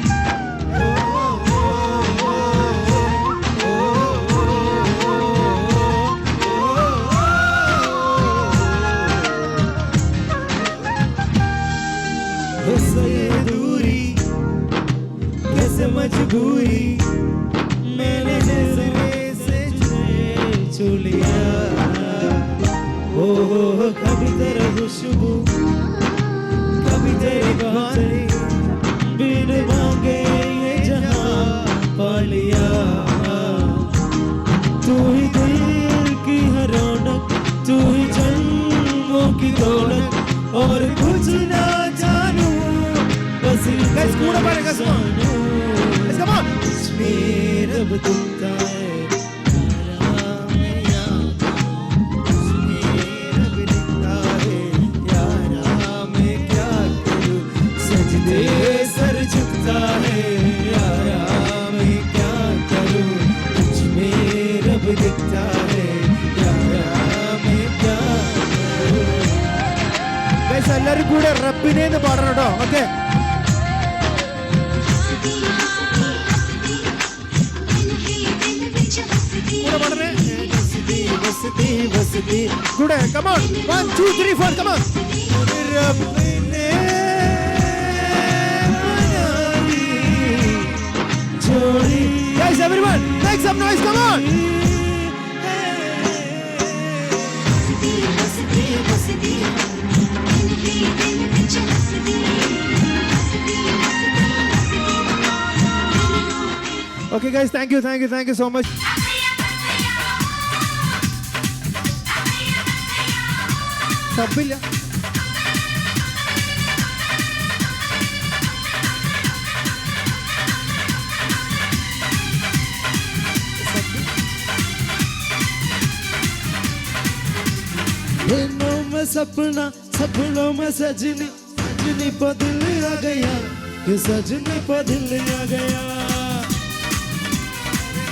S2: मजबूरी मैंने से छू लिया, हो कभी तेरा खुशबू कभी तेरी बातें, बिन मांगे ये जहां पा लिया। तू ही दिल की हर रौनक, तू ही जन्मों की दौलत, और कुछ ना जानू बस कूड़ा पड़ेगा रब तुमका है रब लिखता है यारा, मैं क्या करूं सजदे सर झुकता है यारा, मैं क्या करूं कुछ में रब दिखता है यारा, मैं क्या करूं. Guys, എല്ലാവരും കൂടെ റബ്ബിനെ എന്ന് പാടണം കേട്ടോ. Okay, good, come on, 1 2 3 4, come on. रब्बने बनाई जोड़ी. Guys, everyone make some noise, come on. Okay guys, thank you so much. സബില്ല सपना सपनों में सजनी सजनी पर दिल आ गया, कि सजनी पर दिल आ गया.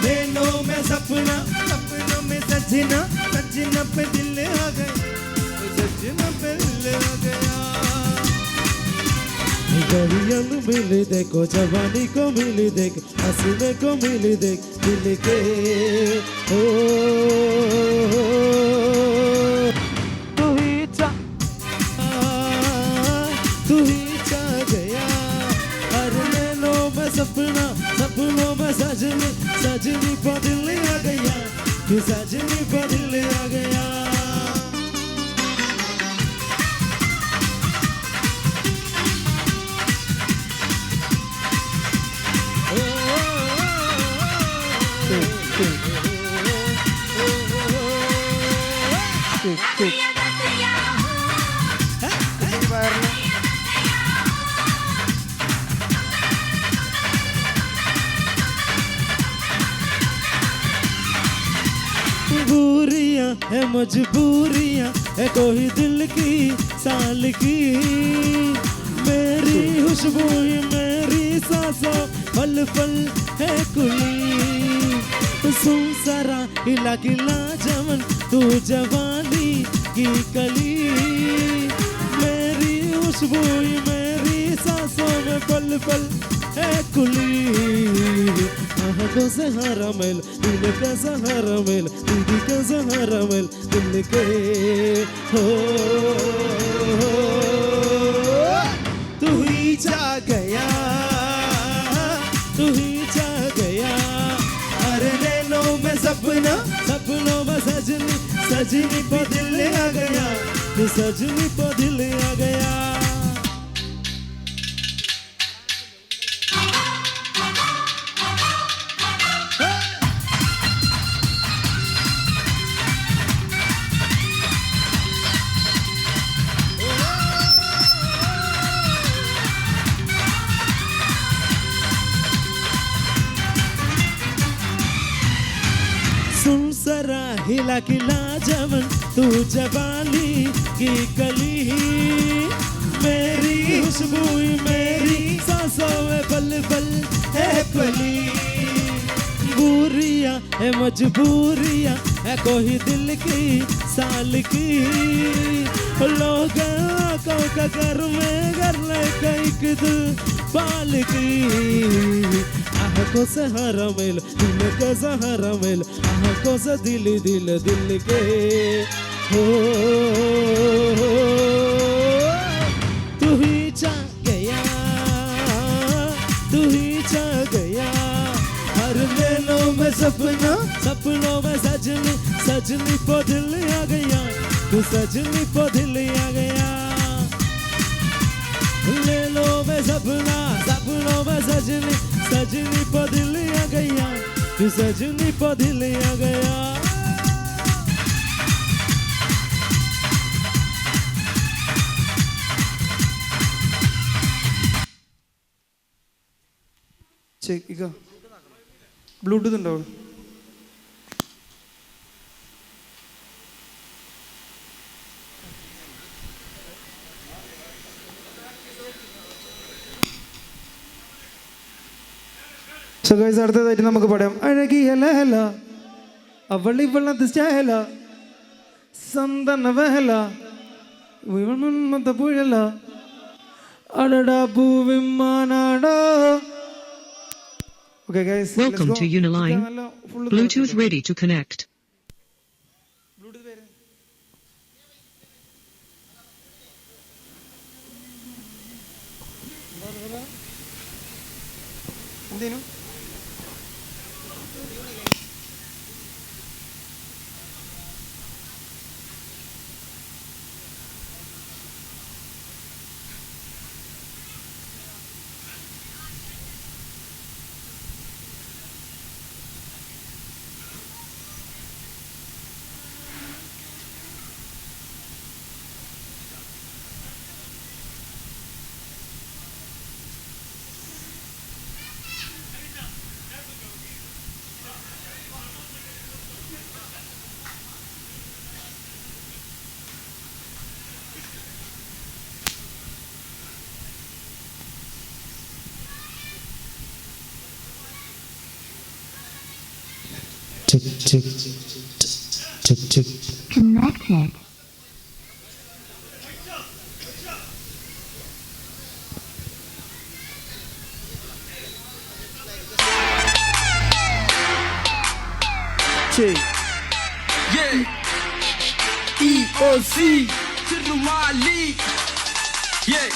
S2: दिलों में सपना सपनों में सजना सजना पे दिल आ गया, सजना पे दिल आ गया. गरियन मिली देखो, जवानी को मिली देख, हंसने को मिली देख दिल के. ओ तू ही चा गया, हर नैनों में सपना सपनों में सजनी सजनी पर दिल आ गया, तू सजनी पर दिल आ गया. बुरियां है मजबूरियां है कोई दिल की साल की, मेरी खुशबू मेरी सांसों पल पल है कुली. सुन सारा हिला किला जमन तू जवानी की कली, मेरी खुशबू मेरी सांसों में पल पल है कुली. आँखों से हरा मेल दिल का सहारा मेल, दीदी का सहारा मेल दिल के. हो तू ही चा गया, तू ही चा गया, हर नैनों में सपना सपनों में सजनी सजनी पर दिल आ गया, तू सजनी पर दिल आ गया. सुन सरा हिला किला जमन तू जवानी की कली, मेरी खुशबू मेरी सांसों में पल पल है पली.
S5: मजबूरियां है कोई दिल की साल की लोग आंखों का घर में घर लेके एक दिल बाल की आह को सहारा मिल दिल का सहारा मिल आह को से दिल के हो तू ही चाह गया हर दिलों में सपनों में सजनी को दिल आ गया तू सजनी को दिल आ गया दिलों में सपनों में सजनी को दिल आ गया तू सजनी को दिल आ गया
S1: ബ്ലൂടൂത്ത് ഉണ്ടോ? സോ ഗൈസ്, അടുത്തതായിട്ട് നമുക്ക് പറയാം. Azhakiya ലഹല അവളി വെള്ളത്ത് സ്റ്റാഹല സന്തന വഹല വിമന്മത പുഴല അടടാ പൂവിമാനാടോ. Okay guys,
S6: welcome to Uniline. Bluetooth ready to connect.
S1: Bluetooth വരെ. എന്തേനു?
S7: Check. Connected.
S1: Check.
S2: Yeah. EOC to the Mali. Yeah.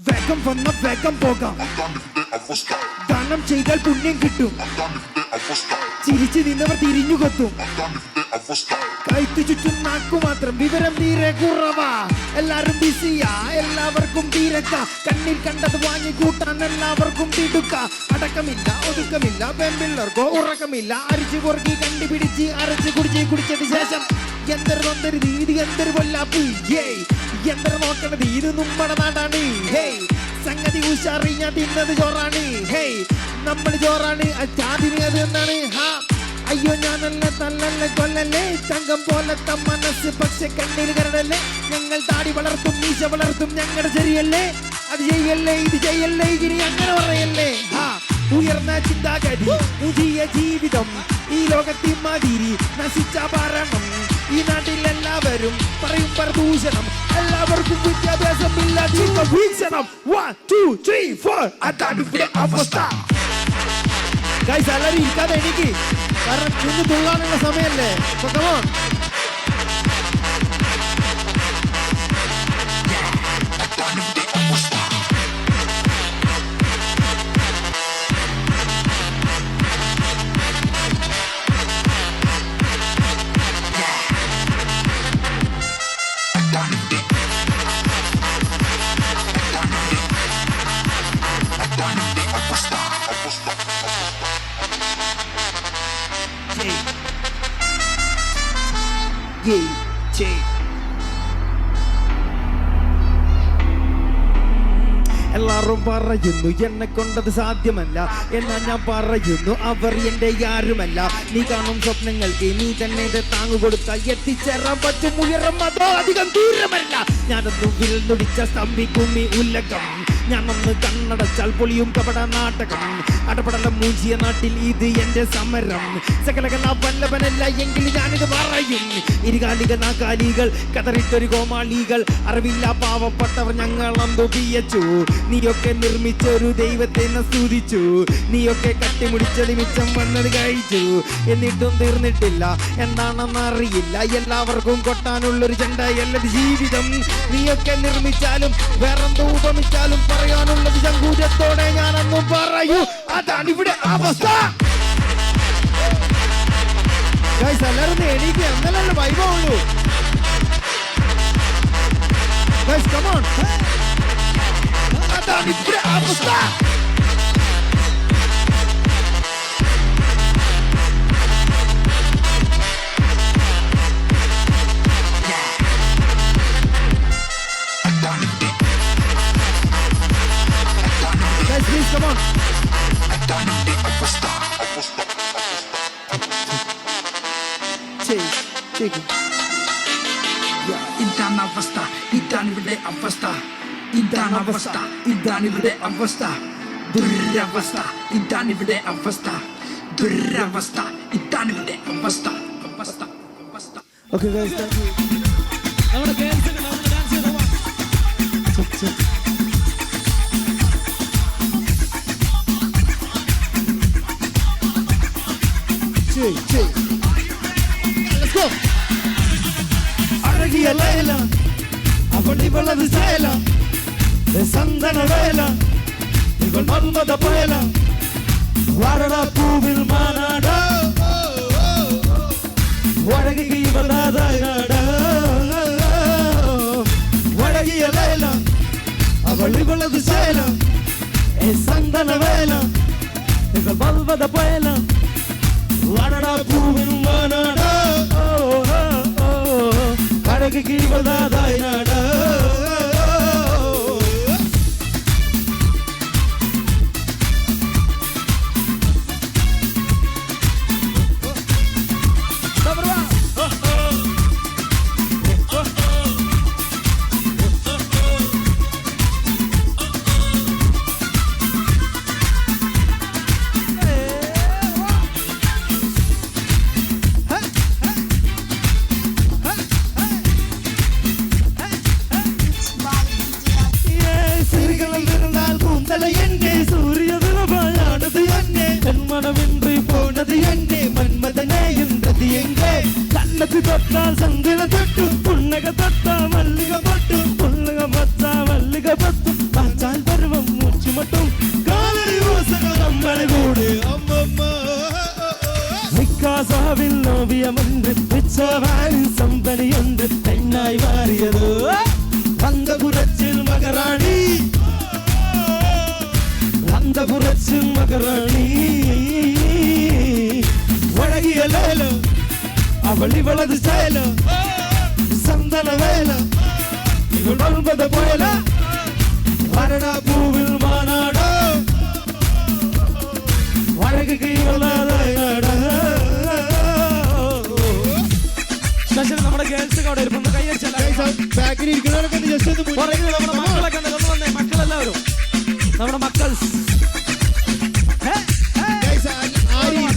S1: വേഗം വന്ന വേഗം പോകാം. ദാനം ചെയ്താൽ പുണ്യം കിട്ടും. ചിരിച്ചു നിന്നവർ തിരിഞ്ഞു കൊത്തും. കൈത്തു ചുറ്റും നാക്കു മാത്രം വിവരം തീരെ കുറവാ. എല്ലാരും ബിസിയാ, എല്ലാവർക്കും തീരക്ക. കണ്ണിൽ കണ്ടത് വാങ്ങി കൂട്ടാൻ എല്ലാവർക്കും തിടുക്ക. അടക്കമില്ല, ഒതുക്കമില്ല, പെമ്പിള്ളർക്കോ ഉറക്കമില്ല. അരിച്ചു പൊറുക്കി കണ്ടുപിടിച്ച് അരച്ച് കുടിച്ചതിന് ശേഷം എന്തൊരു തൊന്തരുത്, ഇത് എന്തൊരു കൊല്ലാപ്പ്. എന്തൊരു നോക്കണത്, ഇത് നമ്മുടെ നാടാണ്. സംഗതി ഉഷാറിഞ്ഞ തിന്നത് ചോറാണ്. നമ്മൾ ചോറാണ്, ചാതിന് അത് എന്താണ്? അയ്യോ ഞാനല്ല തല്ലല്ല കൊല്ലല്ലേ, തങ്കം പോലത്തെ മനസ്സ് പക്ഷെ കണ്ണിൽ കരടല്ലേ. ഞങ്ങൾ താടി വളർത്തും, മീശ വളർത്തും, ഞങ്ങളുടെ ശരിയല്ലേ. അത് ചെയ്യല്ലേ, ഇത് ചെയ്യല്ലേ, ഇനി അങ്ങനെ പറയല്ലേ. ഉയർന്ന ചിന്താഗതി, പുതിയ ജീവിതം, ഈ ലോകത്തിൽ മാതിരി നശിച്ച ഭരണം. ഈ നാട്ടിൽ എല്ലാവരും പറയും പ്രദൂഷണം. എല്ലാവർക്കും വിദ്യാഭ്യാസം ഇല്ല, വീക്ഷണം. 1 2 3 4 അതാണ് ഇവിടെ അവസ്ഥ. ഗൈസ് എല്ലാവരും ഇരിക്കാതെ എനിക്ക്, കാരണം ഇന്ന് തുള്ളാനുള്ള സമയല്ലേ. എല്ലാരും പറയുന്നു എന്നെ കൊണ്ടത് സാധ്യമല്ല, എന്നാൽ ഞാൻ പറയുന്നു അവർ എന്റെ ആരുമല്ല. നീ കാണും സ്വപ്നങ്ങൾക്ക് നീ തന്നെ താങ്ങു കൊടുത്താൽ എത്തിച്ചേരാൻ പറ്റും ഉയരം, അതോ അധികം ദൂരമല്ല. ഞാനൊന്നും വിരൽ നൊടിച്ച സ്തംഭിക്കും ഈ ഉലകം.
S2: ഞാനൊന്ന് കണ്ണടച്ചാൽ പൊളിയും കപട നാടകം അടപടലം മൂഞ്ചിയ നാട്ടിൽ ഇത് എന്റെ സമരം സകലകല വല്ലഭനല്ല എങ്കിൽ ഞാനിത് പറയും ഇരുകാലിക നാകാലികൾ കതറിട്ടൊരു കോമാളികൾ അറിവില്ല പാവപ്പെട്ടവർ ഞങ്ങളെന്തോ പിയച്ചു നീയൊക്കെ നിർമ്മിച്ചൊരു ദൈവത്തെ സ്തുതിച്ചു നീയൊക്കെ കട്ടിമുടിച്ചത് മിച്ചം വന്നത് കഴിച്ചു എന്നിട്ടും തീർന്നിട്ടില്ല എന്താണെന്നറിയില്ല എല്ലാവർക്കും കൊട്ടാനുള്ളൊരു ചെണ്ടയല്ലത് ജീവിതം നീയൊക്കെ നിർമ്മിച്ചാലും വേറെന്തോ ഉപമിച്ചാലും പറയാനുള്ളത് ചങ്കൂറ്റത്തോടെ ഞാനൊന്നും പറയൂ അതാണ് ഇവിടെ അവസ്ഥ എല്ലാവരും എണീക്കുക എന്നല്ലല്ലോ വൈഭവമുള്ളൂ അതാണ് ഇവിടെ അവസ്ഥ Guys, please come on.
S8: ഇതാണ് അവസ്ഥ ഇതാണിവിടെ അവസ്ഥ ഇതാണ് അവസ്ഥ ഇതാണിവിടെ അവസ്ഥ ദുരവസ്ഥ ഇതാണിവിടെ അവസ്ഥ ദുരവസ്ഥ ഇതാണിവിടെ അവസ്ഥ അവസ്ഥ അവസ്ഥ
S2: Okay guys, thank you.
S5: നമ്മുടെ കേൾസ് നമ്മൾ ഡാൻസ് ചെയ്തോ
S2: Let's go. അഴകിയ ലൈല അവൾ ഇവളത് ചേല സന്തന വേല ഇവൾ മന്മത പയല വാടട പൂവിൽ മാനാട വഴകി ഇവളാടാട വഴകിയ ലൈല അവൾ ഇവളത് ചേല സന്തന വേല ഇവൾ മന്മത പയല വാടട പൂവിൽ മാനാട വഴകി ഇവളാടാട மனமின்றி போனது எங்கே மன்மதனே என்றது எங்கே கண்ணத்து தொட்டால் சந்திர தொட்டு புன்னக தொட்டா மல்லிகை பொட்டு புன்னக பத்தா மல்லிகை பத்து பாச்சால் பருவம் மூச்சு மட்டும் காலடி ஓசகம் நம்மளை கூடு அம்மம்மா விக்காசாவில் ஓவியம் என்று பிச்சவாயின் சம்பளி என்று பெண்ணாய் மாறியதோ அந்த புரட்சில் மகராணி அந்த புரட்சில் மகராணி வழகிய லேல அவள் இவளது சேல சந்தன வேல இவள் வல்பத புயல வரடா பூவில் மாநாடோ வழகுக்கு இவளாட നമ്മുടെ ഗേൾസ് അവിടെ ഇരുന്ന് ബാക്കിൽ ഇരിക്കുന്നവരൊക്കെ നമ്മുടെ മക്കളൊക്കെ വന്നേ മക്കളെല്ലാവരും നമ്മുടെ മക്കൾ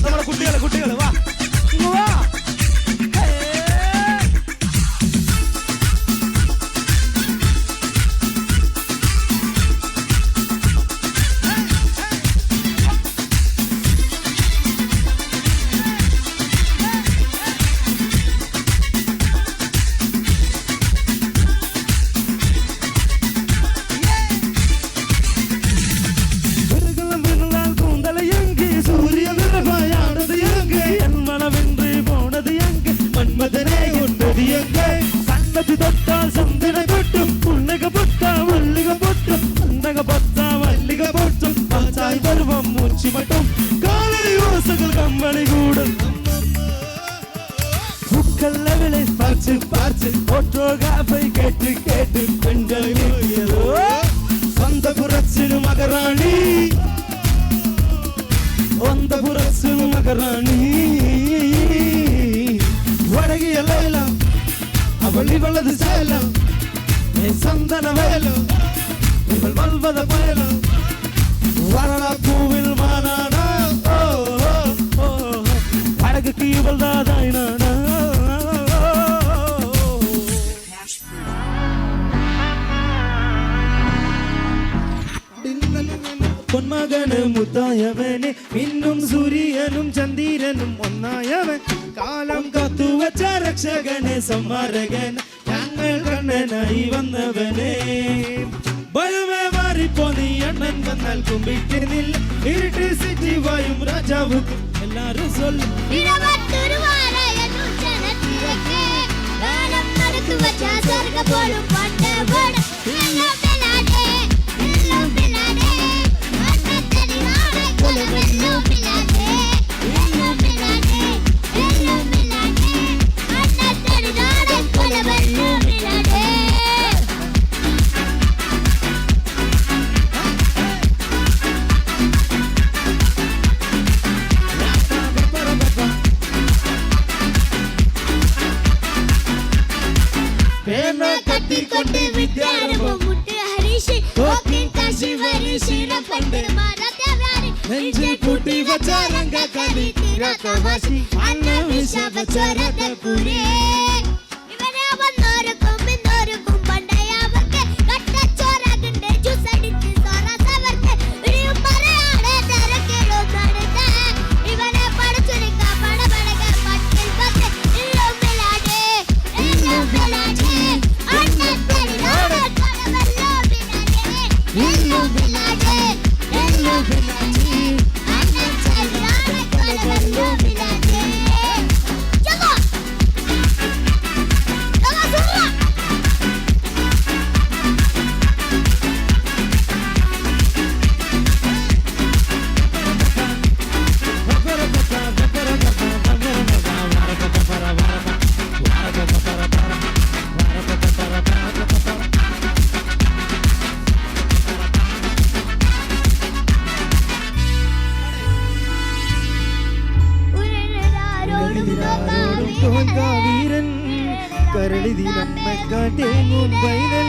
S2: നമ്മുടെ കുട്ടികൾ വാ വാ தொட்டால் சந்திர கொட்டும் புன்னக பொட்டா மல்லிகை பொட்டும் புன்னக பொத்தா மல்லிகை பொட்டும் பாச்சாய் பருவம் மூச்சு மட்டும் காலடி ஓசைகள் கம்மளி கூடும் புக்கள் லெவலை பார்த்து பார்த்து போட்டோகிராஃபை கேட்டு கேட்டு பெண்கள் ஏதோ சொந்த புரட்சின் மகராணி சொந்த புரட்சின் மகராணி வடகிய லைலா அவள் இவளது சேலம் சந்தன வேலம்
S5: ഇവൾ വൽവത പയലോ വരളപ്പൂവിൽ മാനാണ് അഴകുക്ക് ഇവൾ ദാതായിനാണ് പൊന്മകന് മുത്തായവനെ പിന്നും സൂര്യനും ചന്ദ്രനും ഒന്നായവൻ കാലം കാത്തുവച്ച രക്ഷകനെ സംഹാരകൻ ഞങ്ങൾ കണ്ണനായി വന്നവനെ ഭയമേ മാറിപ്പോ നീ അണ്ണൻ വന്നാൽ കുമ്പിട്ടിരുന്നില്ല ഇരുട്ട് സിറ്റി വായും രാജാവ് എല്ലാരും சொல்லும்
S4: കത്തിക്കൊണ്ട് വിദ്യാരംഭം മുട്ട് ഹരീഷ് നെഞ്ചിൽ കൂട്ടി വച്ച രംഗക്കലി തിരക്കവാശി അന്ന വിഷവച്ചരതപുരേ ഇവരെ വന്നോർക്കും ഇന്നോർക്കും പണ്ടയാവർക്ക് കട്ടച്ചോറകണ്ട് ജ്യൂസടിച്ച് സോറസവർക്ക് ഇനിയും പറയാതെ തിരക്കിടും നടക്ക ഇവനെ പഠിച്ചെടുക്ക പടപടക പട്ടിൽ പത്ത് എല്ലാം പിള്ളാടെ അന്നത്തരിനാട് കൊലവല്ലോ പിന്നാടെ എല്ലാം പിള്ളാടെ എല്ലാം പിള്ളാടെ അന്നത്തരിനാട് കൊലവല്ലോ പിന്നാടെ ചലോ ചലോ
S2: വീരൻ കരളിതിലമ്മക്കാട്ടേങ്ങും പൈതൽ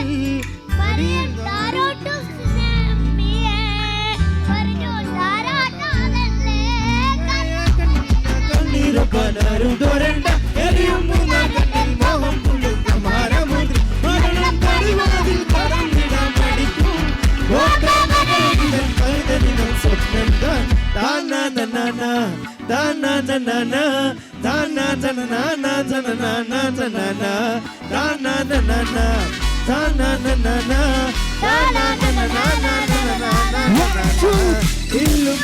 S2: കണ്ണീരൊപ്പനാരും തോരണ്ട എരിയും മൂന്നാകണ്ണിൽ മോഹം പുള്ളുന്ന മാരമുദ്രി മരണം പടിവാതിൽ പറന്നിടാൻ മടിക്കും പൈതലിനും സ്വപ്നം താൻ താനാ നന്നാ താനാ നന്നാ താനാ തനനാ തനനാ തനനാ താനാ നന്നാ താനാ നന്നാ താനാ തനനാ തനനാ ഇല്ലും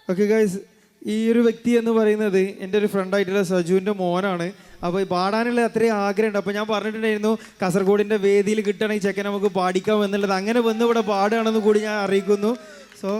S1: ഓക്കെ ഗൈസ്, ഈ ഒരു വ്യക്തി എന്ന് പറയുന്നത് എൻ്റെ ഒരു ഫ്രണ്ടായിട്ടുള്ള സജുവിൻ്റെ മോനാണ്. അപ്പോൾ പാടാനുള്ള അത്രയും ആഗ്രഹമുണ്ട്. അപ്പോൾ ഞാൻ പറഞ്ഞിട്ടുണ്ടായിരുന്നു കാസർഗോഡിൻ്റെ വേദിയിൽ കിട്ടണമെങ്കിൽ ചെക്കൻ നമുക്ക് പാടിക്കാം എന്നുള്ളത്. അങ്ങനെ വന്ന് ഇവിടെ പാടുകയാണെന്ന് കൂടി ഞാൻ അറിയിക്കുന്നു. സോ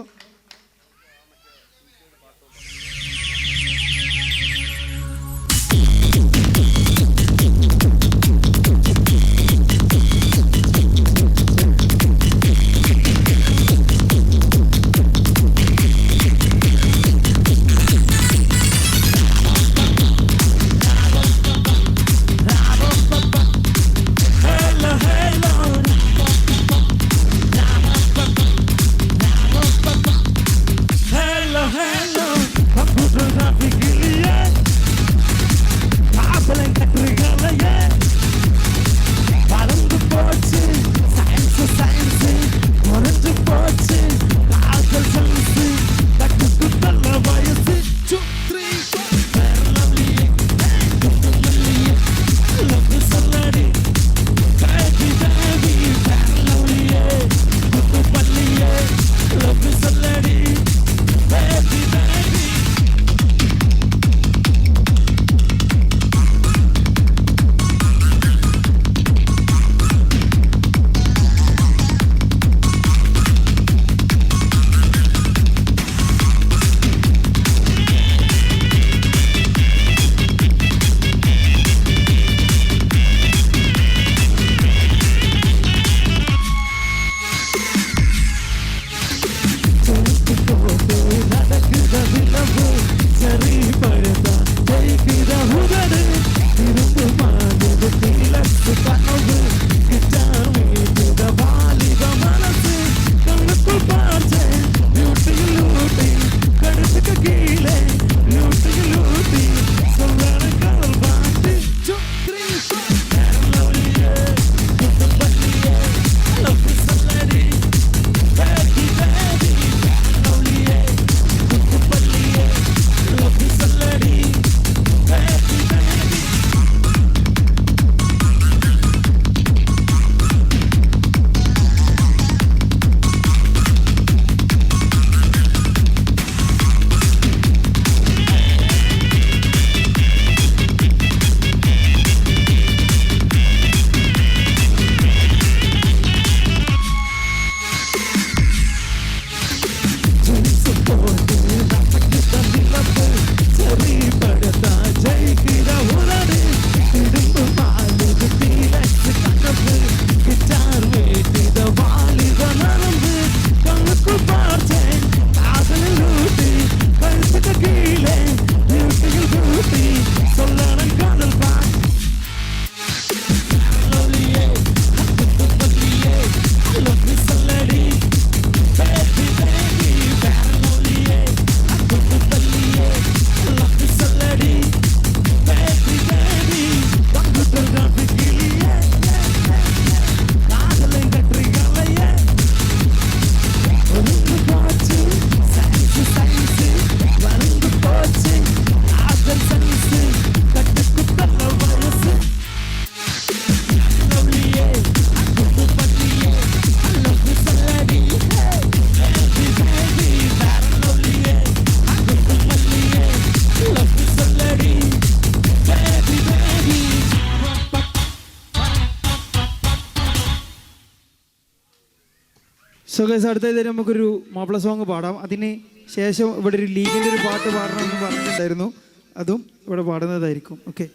S1: സോ ഗൈസ് അടുത്തത് നമുക്കൊരു മാപ്പിള സോങ് പാടാം. അതിന് ശേഷം ഇവിടെ ഒരു ലീഗിൻ്റെ ഒരു പാട്ട് പാടണമെന്ന് പറഞ്ഞിട്ടുണ്ടായിരുന്നു, അതും ഇവിടെ പാടുന്നതായിരിക്കും. ഓക്കെ.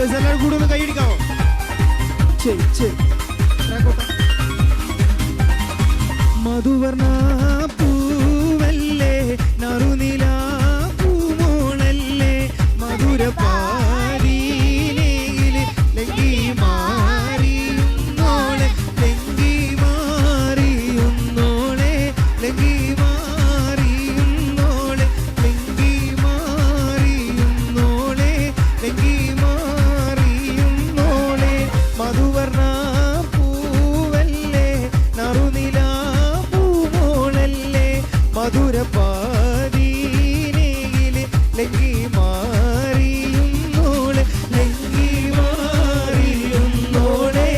S1: എല്ലാവരും കൂടെ ഒന്ന് കൈയടിക്കാവോ? മധുവർണ പൂവല്ലേ നറുനില പൂമോളല്ലേ മധുര പാരീനേയില് ലങ്കി മാറിയുന്നോളെ ലങ്കി മാറിയുന്നോളെ ലങ്കി മാറിയുന്നോളെ ലങ്കി മാറിയുന്നോളെ ലങ്കി മാറിയുന്നോളെ മധുവർണ പൂവല്ലേ നറുനില പൂമോളല്ലേ മധുര പാരീനേയില് ലങ്കി മാറിയുന്നോളെ ലങ്കി മാറിയുന്നോളെ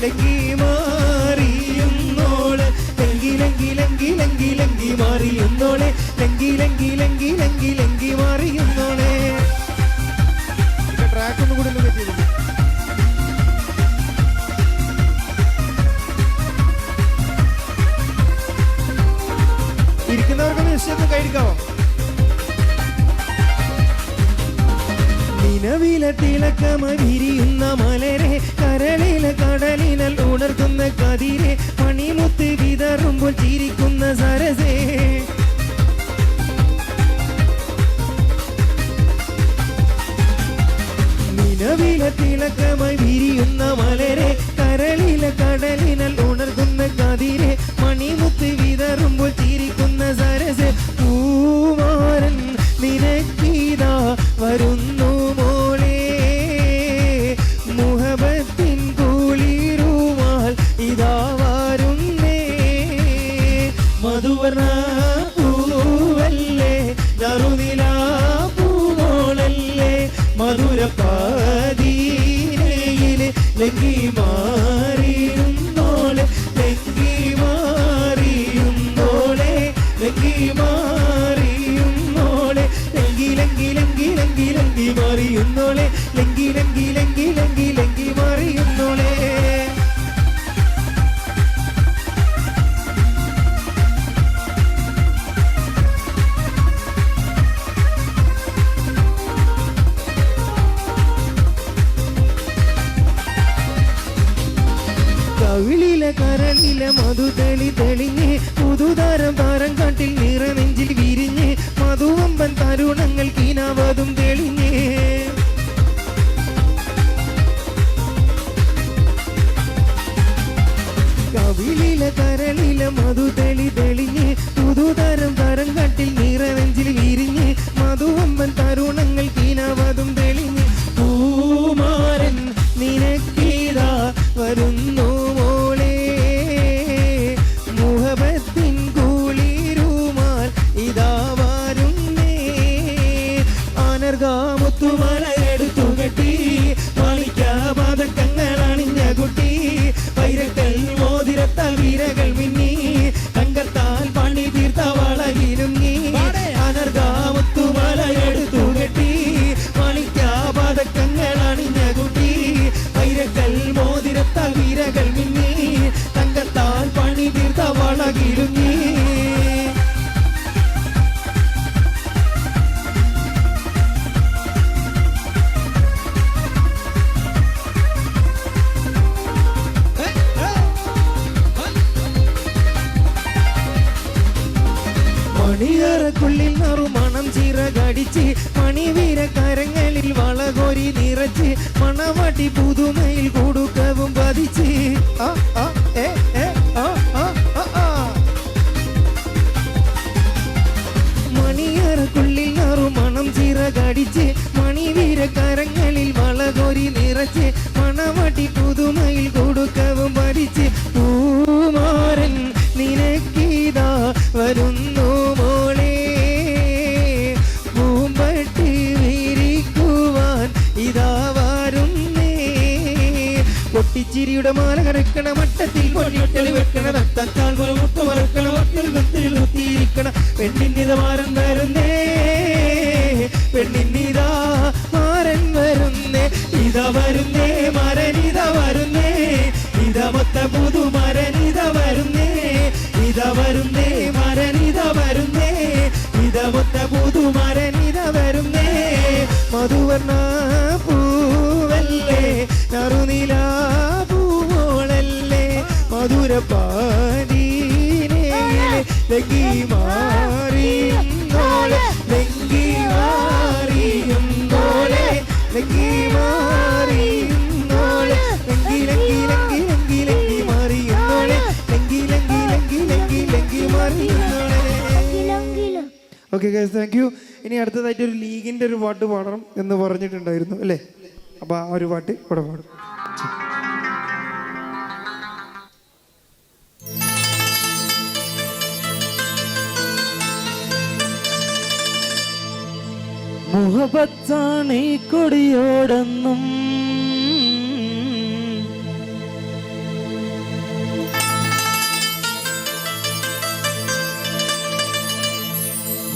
S1: ലങ്കി മാറിയുന്നോളെ ലങ്കി ലങ്കി ലങ്കി ലങ്കി ലങ്കി മാറിയുന്നോളെ ലങ്കി ലങ്കി ലങ്കി ലങ്കി ലങ്കി മാറിയുന്നോളെ. ട്രാക്ക് ഒന്നും കൂടി പറ്റിയത് ഇരിക്കുന്നവർക്കൊന്ന് നിശ്ചയം കഴിക്കാവോ? നിലവിലെ തിളക്കമ വിരിയുന്ന മലരെ കരളിലെ കടലിനൽ ഉണർത്തുന്ന കതിരെ മണിമുത്ത് വിതറുമ്പോൾ ചിരിക്കുന്ന സരസേ നിലവിലെ തിളക്കമായി വിരിയുന്ന മലരെ കരളിലെ കടലിനൽ ഉണർത്തുന്ന കതിരെ മണിമുത്ത് വിതറുമ്പോൾ ചിരിക്കുന്ന സരസ് പൂമാരൻ നിനക്കീതാ വരുന്നു മോളെ മുഹബത്തിൻ കുളിരുമാൽ ഇതാ വരുന്നേ മധുവർണ പൂവല്ലേ നറുനില പൂമോളല്ലേ മധുര പാരീനേയില് ലങ്കി മാറിയുന്നോളെ ലങ്കി മാറിയുന്നോളെ ലങ്കി മാറിയുന്നോളെ ലങ്കി ലങ്കി ലങ്കി ലങ്കി ലങ്കി മാറിയുന്നോളെ ലങ്കി ലങ്കി ലങ്കി ലങ്കി ലങ്കി മാറിയുന്നോളെ. കവിളിലെ കരളിലെ മധു തെളി തെളിഞ്ഞ് പുതുതാരം താരം കാട്ടിൽ നിറനെഞ്ചിൽ വിരിഞ്ഞ് മധുവമ്പൻ തരുണങ്ങൾ കീനാവതും തെളിഞ്ഞ് കവിളിലെ കരളിലെ മധു തെളി തെളിഞ്ഞ് പുതുതാരം താരം കാട്ടിൽ നിറനെഞ്ചിൽ വിരിഞ്ഞ് മധുവമ്പൻ തരുണങ്ങൾ കീനാവതും തെളിഞ്ഞ് പൂമാരൻ നിനക്കീതാ വരുന്നു മോളെ മുഹബത്തിൻ കുളിരുമാൽ ഇതാ വരുന്നേ അനർഗാമുത്തുമല എടുത്തു കെട്ടി മാണിക്യപാദക്കങ്ങൾ അണിഞ്ഞ കുട്ടി വൈരക്കൽ മോതിരത്താൽ വീരകൾ മിന്നി തങ്കത്താൽ പണി തീർത്ത വളകിലും നീ അനർഗാമുത്തുമല എടുത്തു കെട്ടി മാണിക്യപാദക്കങ്ങൾ അണിഞ്ഞ കുട്ടി വൈരക്കൽ മോതിരത്താൽ വീരകൾ മിന്നി തങ്കത്താൽ പണി തീർത്ത വളകിലും നീ. മണിയറക്കുള്ളിൽ നറുമണം ചിറകടിച്ച് മണിവീര കരങ്ങളിൽ വളകോരി നിറച്ച് മണവാട്ടി പുതുമയിൽ കൊടുക്കവും പതിച്ച് മണിയറക്കുള്ളിൽ നറുമണം ചിറകടിച്ച് മണിവീര കരങ്ങളിൽ വളകോരി നിറച്ച് മണവാട്ടി പുതുമയിൽ കൊടുക്കവും പതിച്ച് പൂമാരൻ നിനക്കീതാ വരുന്നു മോളെ പൂമ്പട്ടി വിരിക്കുവാൻ ഇതാ വരുന്നേ
S2: പൊട്ടിച്ചിരിയുടെ മാല കറക്കണ മട്ടത്തിൽ പൊന്നിട്ടൽ വെക്കണ തത്താൽ മുട്ട മറക്കണ മക്കൾ കുത്തിൽ കുത്തിയിരിക്കണ പെണ്ണിൻ്റെ മാരൻ വരുന്നേ പെണ്ണിന്നിതാ മാരൻ വരുന്നേ ഇതാ വരുന്നേ മരനിത വരുന്നേ ഇതാ മൊത്ത പുതു മരനിത വരുന്നേ ഇതാ വരുന്നേ മരനിത വരുന്നേ ഇതാ മൊത്ത പുതു മരനിത വരുന്നേ മധുവർണ്ണ പൂവല്ലേ നറുനില പൂവോളല്ലേ മധുരപ്പാടീനേലെ ലങ്കി മാറിയുന്നോളെ ലങ്കി മാറിയുന്നോളെ ലങ്കി മാറിയുന്നോളെ ലങ്കി ലങ്കി ലങ്കി ലങ്കി ലങ്കി മാറിയുന്നോളെ ലങ്കി ലങ്കി ലങ്കി ലങ്കി ലങ്കി മാറിയുന്നോളെ. Okay guys, thank you. ഇനി അടുത്തതായിട്ട് ഒരു ലീഗിൻ്റെ ഒരു പാട്ട് പാടണം എന്ന് പറഞ്ഞിട്ടുണ്ടായിരുന്നു അല്ലേ? അപ്പോൾ ആ ഒരു പാട്ട് ഇവിടെ പാടും.
S5: മുഹബത്താണീ കൊടിയോടെന്നും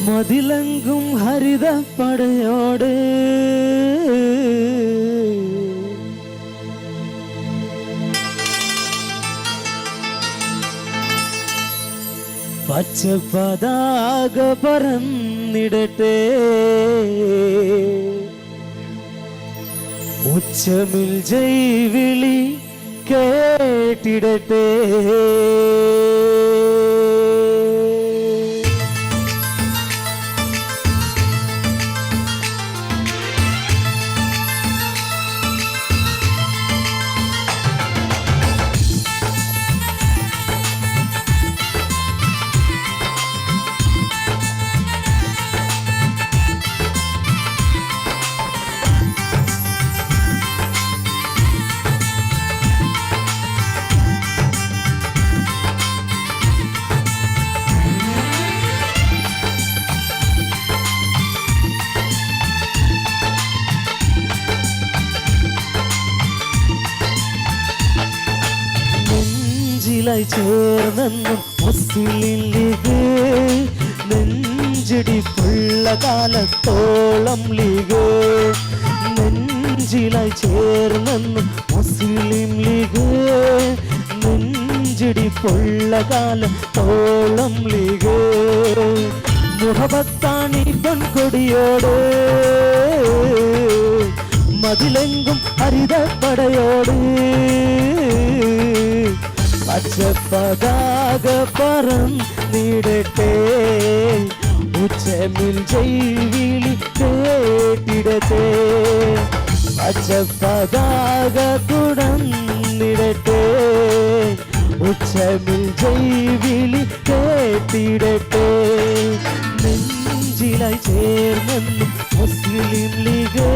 S5: മതിലങ്കും ഹരിതപ്പടയോട് പച്ചപ്പതാക പറന്നിടട്ടെ ഉച്ചമിൽ ജൈവിളി കേട്ടിടട്ടെ നെഞ്ചിലായി ചേർന്നെന്നും മുസ്ലിം ലീഗ് നെഞ്ചിടിപ്പുള്ള കാലത്തോളം ലീഗ് നെഞ്ചിലായി ചേർന്നെന്നും മുസ്ലിം ലീഗ് നെഞ്ചിടിപ്പുള്ള കാലത്തോളം ലീഗ് മുഹബത്താണി പൊൻകൊടിയോട് മതിലെങ്കും ഹരിതപ്പടയോട് പച്ചപ്പതാക പറന്നിടട്ടെ ഉച്ചമിൽ ജൈവിളി കേട്ടിടട്ടെ പച്ചപ്പതാക തുടർന്നിടട്ടെ ഉച്ചമിൽ ജൈവിളി കേട്ടിടട്ടെ നെഞ്ചിലായി ചേർന്നെന്നും മുസ്ലിം ലീഗ്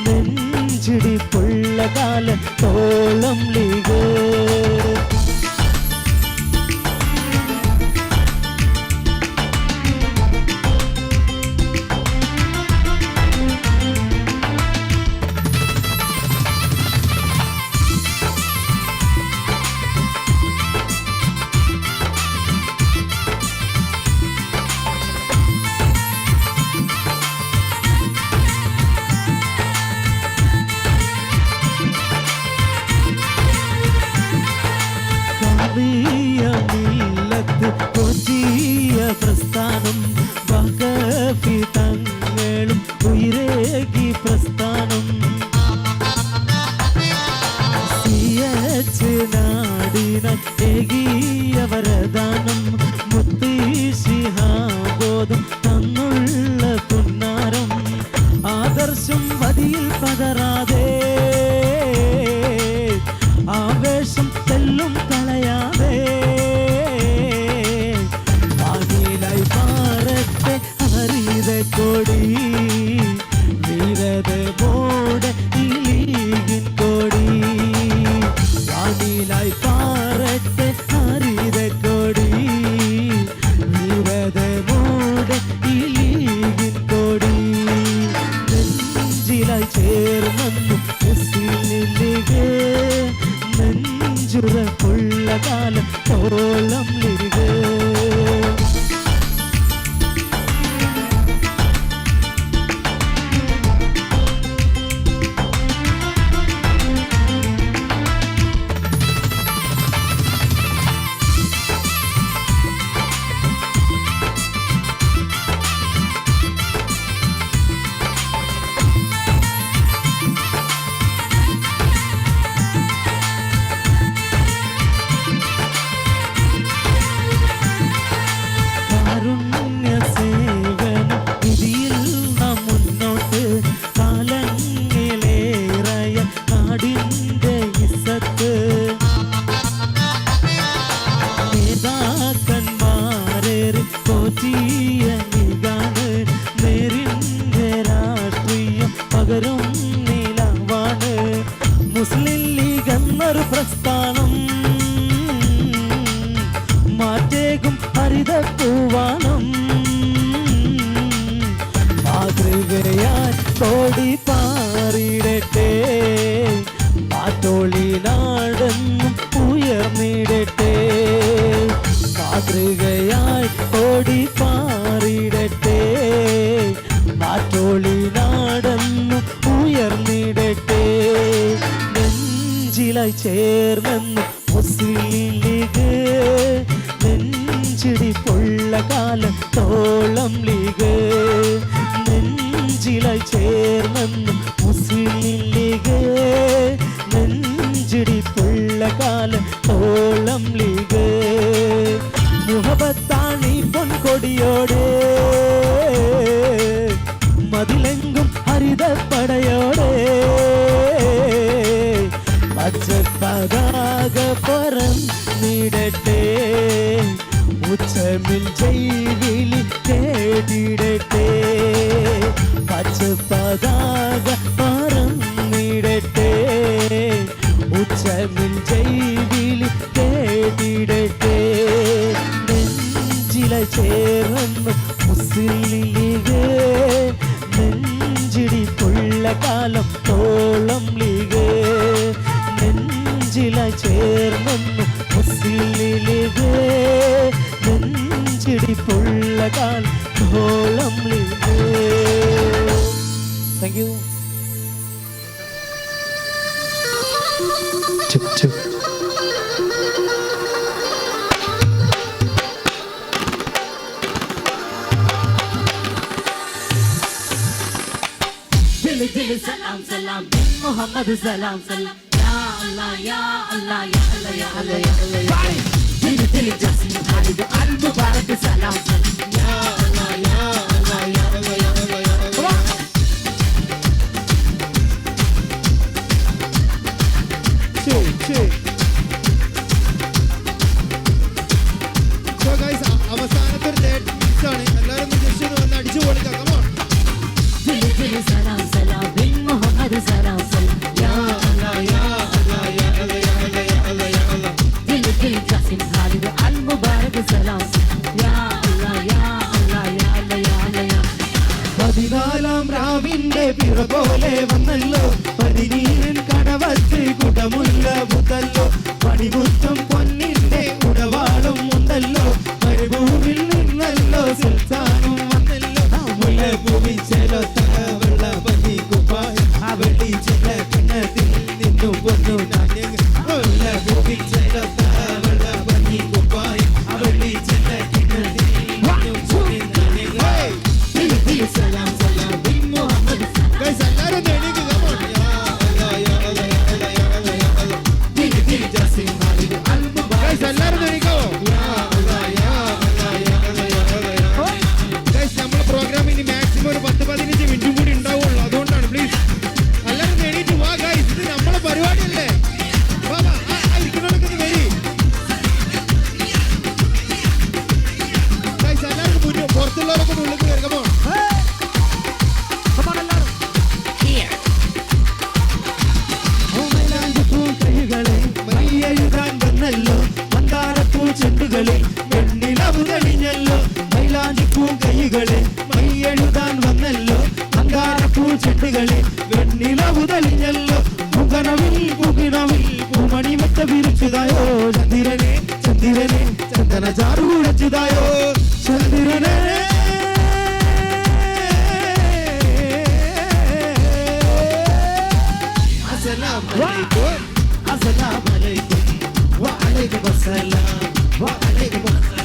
S5: നെഞ്ചിടിപ്പുള്ള കാലത്തോളം ലീഗ് കൊച്ചിയ പ്രസ്ഥാനം വഖഫി തങ്ങളും ഉയരേകി പ്രസ്ഥാനം നാടിന ഏകിയ വരദാനം മുത്തി ശിഹാബോധം തന്നുള്ള പുന്നാരം ആദർശം വതിയിൽ പതറാതെ ആവേശം തെല്ലും കളയാതെ വാനിലായി മാറട്ടെ ഹരിത കൊടി വീരതമോടെ ലീഗിൻ കൊടി വാനിലായി പാറട്ടെ ഹരിത കൊടി വീരതമോടെ ലീഗിൻ കൊടി നെഞ്ചിലായി ചേർന്ന ചുരപ്പുള്ള കാലം തോളം ലിരികെ മുസ്ലിം ലീഗ് എന്നൊരു പ്രസ്ഥാനം മാറ്റേകും ഹരിതപ്പൂവാനം മാതൃകയാൽ കോടി പാറിടട്ടെ മാറ്റോളി നാടെന്നും ഉയർന്നിടട്ടെ മാതൃകയാൽ കോടി പാറിടട്ടെ മാറ്റോളി നാടെന്നും ഉയർന്നിടട്ടെ നെഞ്ചിലായി ചേർന്നെന്ന് മുസ്ലിം ലീഗ് നെഞ്ചിടിപ്പുള്ള കാലം തോളം ലീഗ് നെഞ്ചിലായി ചേർന്നെന്ന് മുസ്ലിം ലീഗ് നെഞ്ചിടിപ്പുള്ള കാലം തോളം ലീഗ് മുഹബത്താണി പൊൻകൊടിയോടെ മതിലെങ്കും ഹരിതപ്പടയോടെ പച്ചപ്പതാക പറന്നിടട്ടെ ഉച്ചമിൽ ജൈവിളി കേട്ടിടട്ടെ പച്ചപ്പതാക പറന്നിടട്ടെ ഉച്ചമിൽ ജൈവിളി കേട്ടിടട്ടെ നെഞ്ചില ചേർന്ന് മുസ്ലിം ലീഗ് നെഞ്ചിടിപ്പുള്ള കാലം തോളം ലീഗ് നെഞ്ചില ചേർന്നു മുസ്ലിം ലീഗ് നെഞ്ചിടിപ്പുള്ള കാലം തോളം ലീഗ്. Thank you.
S9: सलाम सलाम मोहम्मद सलाम सलाम या अल्लाह या अल्लाह या अल्लाह या अल्लाह या अल्लाह दिल दिल जस्म खालिद अल मुबारक सलाम सलाम या अल्लाह या अल्लाह या अल्लाह या अल्लाह या अल्लाह.
S2: So guys, അവസാനത്തെ ഒരു തേർഡ് മിനിറ്റ്സ് ആണ്. എല്ലാവരും ജസ്റ്റ് ഒന്ന് വന്ന് അടിച്ചു പൊളിക്കാം. Come on.
S9: दिल दिल सलाम सलाम बिन मोहम्मद सलाम सलाम या अल्लाह या अल्लाह या अल्लाह या अल्लाह या अल्लाह या अल्लाह दिल दिल जस्म खालिद अल मुबारक सलाम या अल्लाह या अल्लाह या अल्लाह या अल्लाह या.
S2: പതിനാലാം രാവിന്റെ പിറ പോലെ വന്നല്ലോ പതിനീരൻ കടവത്ത് കുടമുല്ല മുതല്ലോ പണിമുറ്റം പൊന്നിന്റെ ഉടവാളും ഉണ്ടല്ലോ മരുഭൂമിൽ നിന്നല്ലോ സുൽത്താനും വന്നല്ലോ മുല്ലഭൂമി ചെലൊത്ത വെള്ള പഞ്ഞി കുപ്പായം ആ വെള്ളി ചെല കിണത്തിൽ നിന്നും പൊന്നു നാണ്യങ്ങൾ മുല്ലഭൂമി ചെലൊത്ത വെള്ള പഞ്ഞി കുപ്പായം ആ വെള്ളി ചെല കിണത്തിൽ നിന്നും പൊന്നു നാണ്യങ്ങൾ.
S9: सलाम सलाम बिन मोहम्मद
S2: Guys, എല്ലാവരും എണീക്ക്. Come on. യാ അല്ലാഹ് യാ അല്ലാഹ് യാ അല്ലാഹ് യാ അല്ലാഹ് യാ അല്ലാഹ്.
S9: दिल दिल जस्म खालिद अल मुबारक.
S2: Guys, എല്ലാവരും എണീക്കാവോ? യാ അല്ലാഹ് യാ അല്ലാഹ് യാ അല്ലാഹ് യാ അല്ലാഹ് യാ അല്ലാഹ്. Guys, നമ്മുടെ പ്രോഗ്രാം ഇനി മാക്സിമം ഒരു 10-15 മിനിറ്റും കൂടി ഉണ്ടാവുള്ളൂ. അതുകൊണ്ടാണ് പ്ലീസ് എല്ലാവരും എണീറ്റ് വാ. ഗൈസ്, ഇത് നമ്മളെ പരിപാടിയല്ലേ. വാ വാ, ഇരിക്കുന്നവരൊക്കെ ഒന്ന് വരി. Guys, എല്ലാവർക്കും മുന്നേ പുറത്തുള്ളവരൊക്കെ ഒന്ന് ഉള്ളിൽ കയറി. Come on. മൈയെഴുതാൻ വന്നല്ലോ മന്ദാരപ്പൂ ചെണ്ടുകളെ വെണ്ണിലവു തെളിഞ്ഞല്ലോ മൈലാഞ്ചിപ്പൂ കൈകളെ മൈയെഴുതാൻ വന്നല്ലോ മന്ദാരപ്പൂ ചെണ്ടുകളെ വെണ്ണിലവു തെളിഞ്ഞല്ലോ മുഖനവിൽ മുകിനവിൽ പൂമണിമത്ത വിരിച്ചതായോ ചന്ദ്രനെ ചന്ദ്രനെ ചന്ദന ചാറു കുഴച്ചതായോ ചന്ദ്രനെ അസ്സലാമലൈക്കും അസ്സലാമലൈക്കും വഅലൈക്കും അസ്സലാം വഅലൈക്കും അസ്സലാം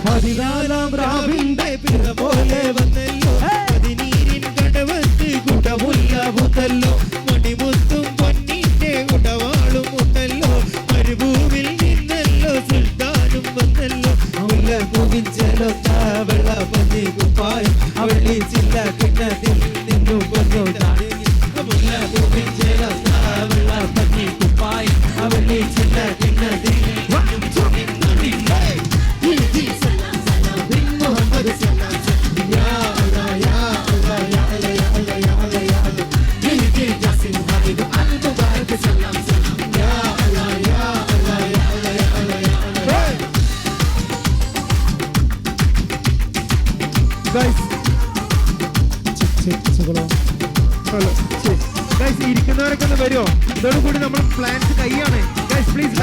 S2: 14 രാവിന്റെ പിറ പോലെ വന്നല്ലോ 14 കടവത്ത് കുടമുല്ല പുതല്ലോ മണിമുത്തും പൊന്നിന്റെ ഉടവാളും ഉണ്ടല്ലോ മരുഭൂമിൽ നിന്നല്ലോ സുൽത്താനും വന്നല്ലോ മുല്ല കുവിഞ്ചലോ വെള്ള പന്നി കുപ്പായം അവളി ചില്ല കിണ്ണത്തിൽ നിന്നും കൊണ്ടോ മുല്ല കുവിഞ്ചലോ വെള്ള പന്നി കുപ്പായം അവളി ചില്ല കിണ്ണത്തിൽ മുഹമ്മദ് സലാം യാ അല്ലാഹ് യാ അല്ലാഹ് യാ അല്ലാഹ് യാ അല്ലാഹ് യാ അല്ലാഹ് യാ അല്ലാഹ് ജാസിം ഹബീബ് അൽ മുബാരക് സലാം സലാം യാ അല്ലാഹ് യാ അല്ലാഹ് യാ അല്ലാഹ് യാ അല്ലാഹ് യാ അല്ലാഹ് ഗയ്സ് ഗയ്സ് ഇരിക്കുന്നവരൊക്കെ ഒന്ന് വരുമോ ഇതോടുകൂടി നമ്മൾ പ്ലാൻസ് കൈയാണ് guys please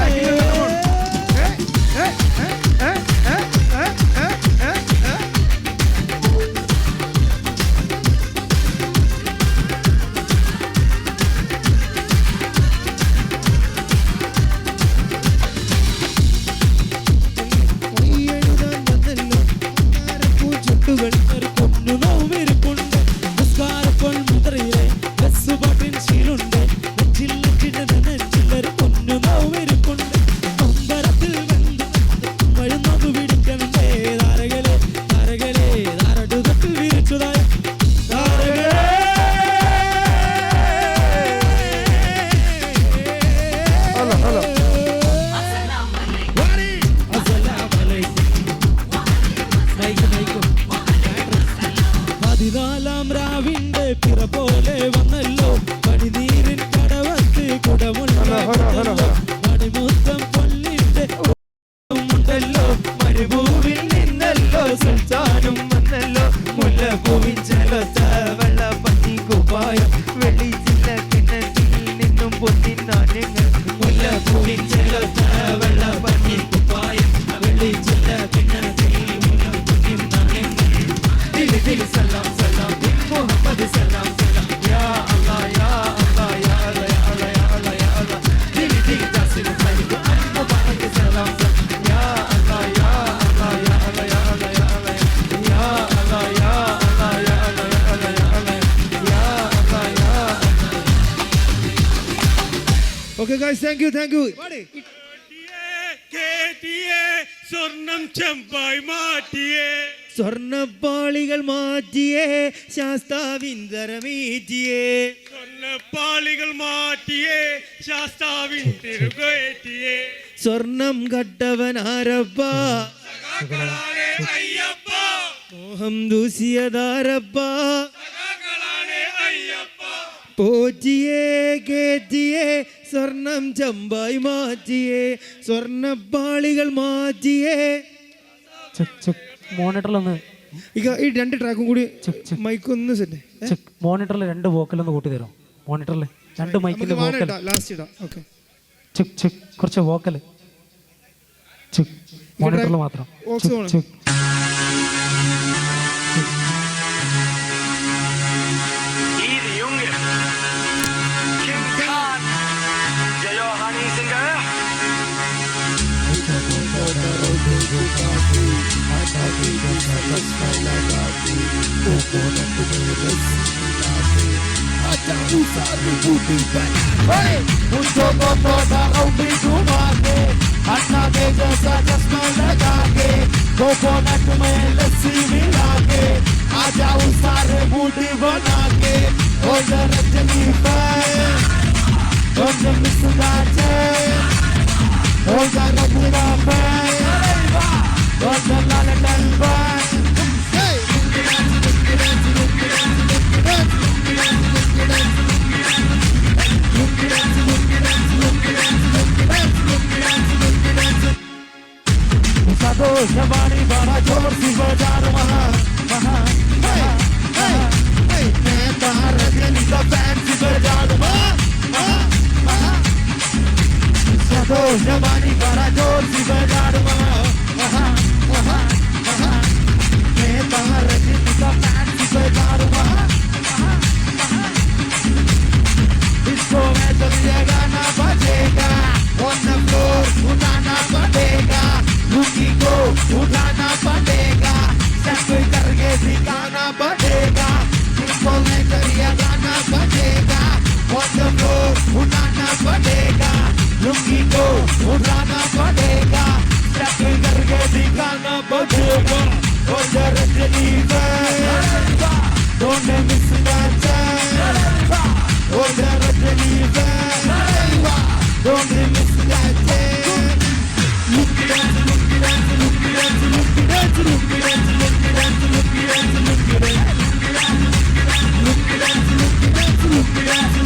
S2: Okay guys, thank you. സ്വർണം ചെമ്പായി മാറ്റിയേ സ്വർണ്ണപ്പാളികൾ മാറ്റിയേ ശാസ്താവിന്ദരമേറ്റിയേ സ്വർണ്ണപ്പാളികൾ മാറ്റിയേ ശാസ്താവിൻ തിരുകേറ്റിയേ സ്വർണം കട്ടവനാരപ്പ അയ്യപ്പ മോഹം ദൂസിയതാരപ്പ പോറ്റിയേ കേറ്റിയേ സ്വർണം ചമ്പായി മാറ്റിയേ സ്വർണ്ണപ്പാളികൾ മാറ്റിയേ
S5: മോണിറ്ററിലൊന്ന്
S1: ഈ രണ്ട് ട്രാക്കും കൂടി മൈക്കൊന്ന് സെറ്റ്
S5: മോണിറ്ററിൽ 2 വോക്കലൊന്ന് കൂട്ടി തരും മോണിറ്ററിൽ 2 മൈക്കിൽ വോക്കൽ
S1: ലാസ്റ്റ് ഇടാം ഓക്കെ
S5: കുറച്ച് വോക്കൽ മോണിറ്ററിൽ മാത്രം
S2: कोकोनट में लस्सी मिला के आ जाओ सारे बूटी बना के ओ रजनी पे मिसदाचे ओ रजनी पे ओ लाल डलवा सदो जवानी बड़ा जोर से बजार वहाँ वहाँ मैं तार रजनी का फैन से बजार वहाँ दो जवानी बड़ा जोर से बजा दूंगा मैं बाहर रजनी का पैंट से बजा दूंगा इसको मैं जब ये गाना बजेगा on the floor उठाना पड़ेगा लुंगी को उठाना पड़ेगा सब करके दिखाना पड़ेगा इसको मैं जब ये गाना बजेगा on the floor उठाना पड़ेगा लुंगी को उठाना पड़ेगा सब करके दिखाना पड़ेगा on the Rajni don't miss that time on the Rajni don't miss that time look it up look it up look it up look it up look it up look it up look it up look it up look it up look it up look it up look it up look it up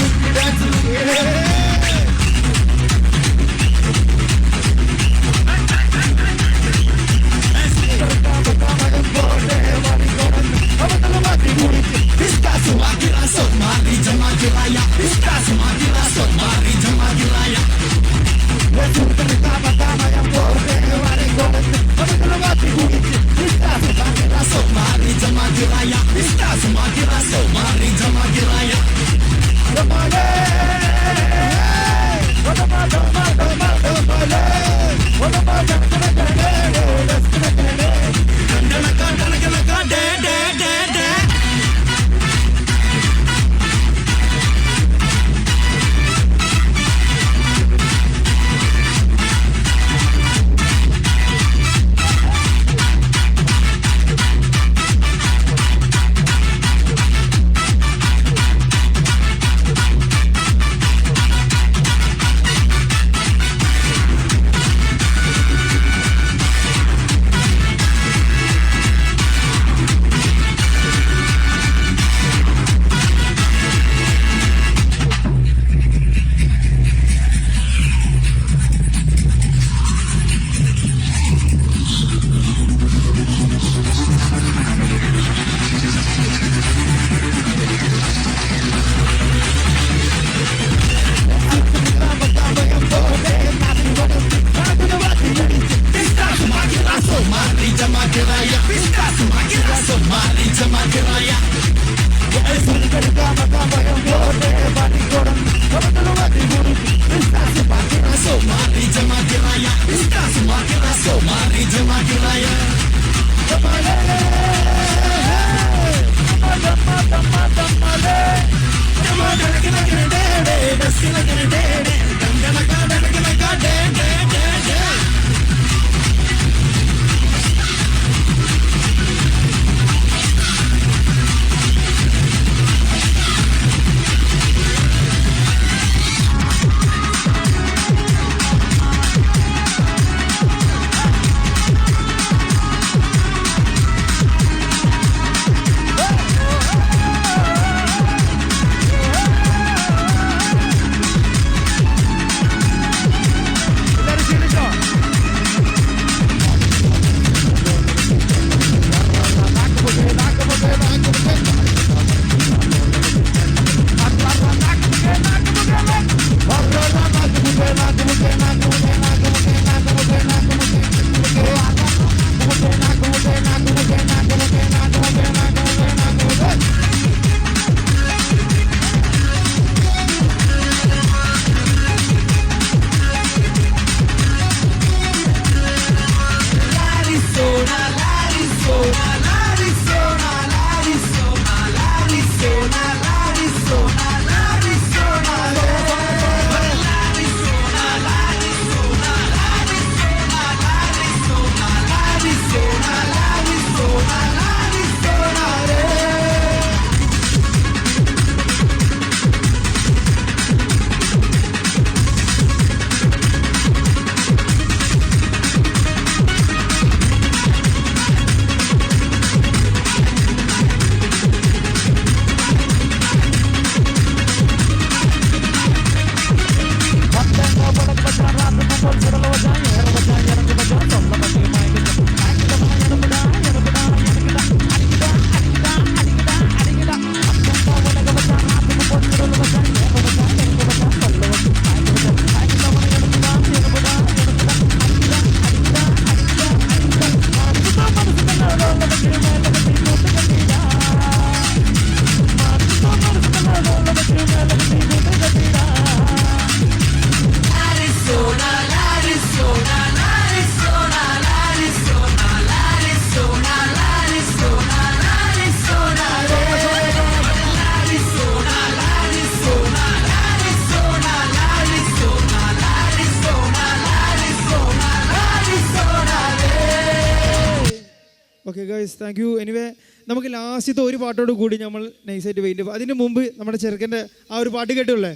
S1: okay guys, thank you. Anyway നമുക്ക് ലാസ്റ്റത്തെ ഒരു പാട്ടോട് കൂടി നമ്മൾ നൈസായിട്ട് വെയിറ്റ് ചെയ്യും. അതിന് മുമ്പ് നമ്മുടെ ചെറുക്കൻ്റെ ആ ഒരു പാട്ട് കേട്ടുള്ളേ,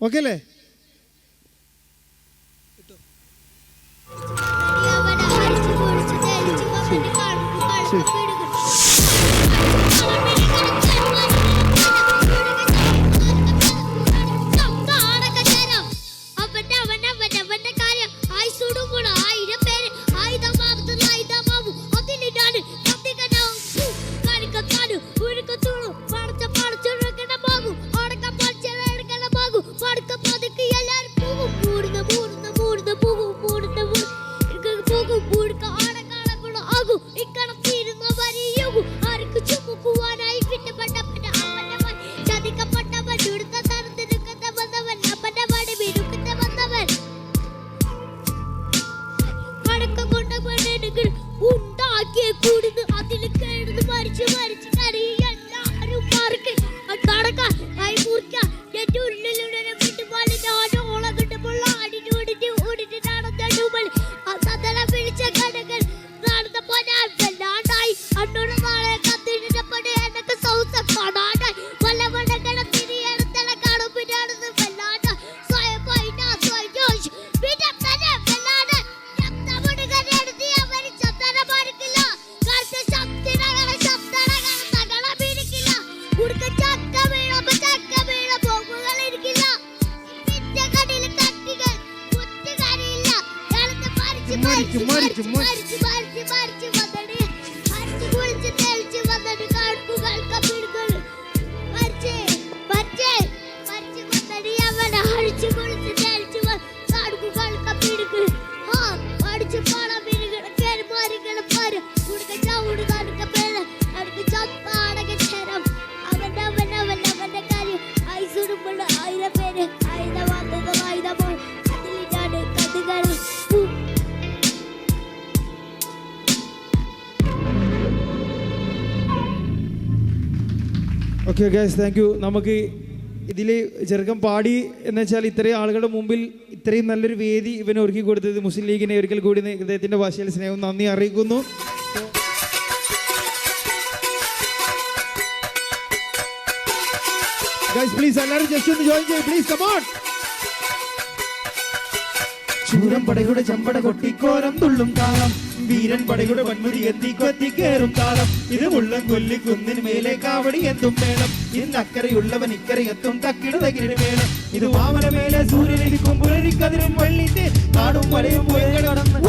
S1: ഓക്കെ അല്ലേ? Okay guys, thank U. നമുക്ക് ഇതിൽ ചെറുക്കം പാടി എന്ന് വെച്ചാൽ ഇത്രയും ആളുകളുടെ മുമ്പിൽ ഇത്രയും നല്ലൊരു വേദി ഇവന് ഒരുക്കി കൊടുത്തത് മുസ്ലിം ലീഗിനെ ഒരിക്കൽ കൂടി ഹൃദയത്തിൻ്റെ ഭാഷയിൽ സ്നേഹം നന്ദി അറിയിക്കുന്നു. ഗൈസ് പ്ലീസ് എല്ലാവരും ജസ്റ്റ് ഒന്ന് ജോയിൻ ചെയ്യും പ്ലീസ്, കം ഓൺ.
S2: ചൂരം പടയുടെ ചമ്പട കൊട്ടിക്കോരം തുള്ളും താളം, വീരൻ പടയുടെ വൻമുരി എത്തി കൊത്തി കേറും താളം. ഇത് മുള്ളം കൊല്ലി കുന്നിന് മേലെ കാവടി എത്തും മേളം. ഇന്ന് അക്കരയുള്ളവൻ ഇക്കരെ എത്തും തക്കിട തകിരി മേളം. ഇത് വാമന മേലെ സൂര്യനിരിക്കും പുലരിക്കതിരും വള്ളിന്റെ കാടും മലയും കടന്ന്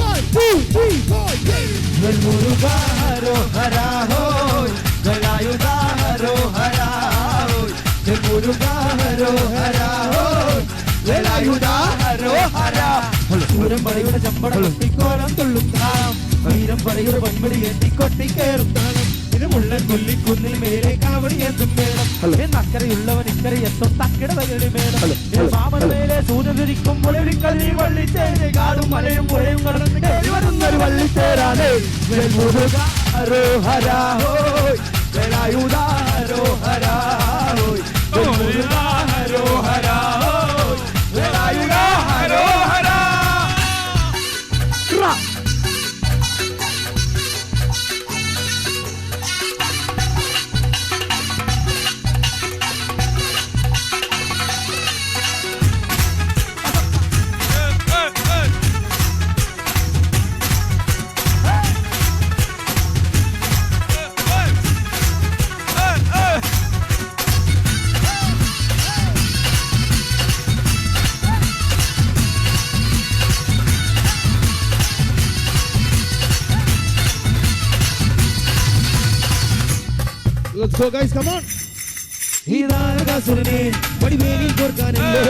S2: ചൂരം പടയുടെ ചമ്പട കൊട്ടിക്കോരം തുള്ളും താളം, വീരം പടയുടെ വൻമുടി എത്തി കൊട്ടി കേറും താളം. ഇത് മുള്ളൻ കൊല്ലിക്കുന്നിൽ മേലെ കാവടി എത്തും മേളം. എന്നക്കരയുള്ളവൻ ഇക്കരെ എത്തും തക്കിട തകിടി മേളം. മാമന മേലെ സൂര്യനിരിക്കും പുലരിക്കതിരി വള്ളിത്തേരെ കാടും മലയും പുഴയും കടന്ന് കയറി വരുന്നൊരു വള്ളിത്തേരാണ്.
S1: Let's go guys, come on.
S2: ഹീതാനകാസുരനെ വടിവേലിൽ കോർക്കാനല്ലോ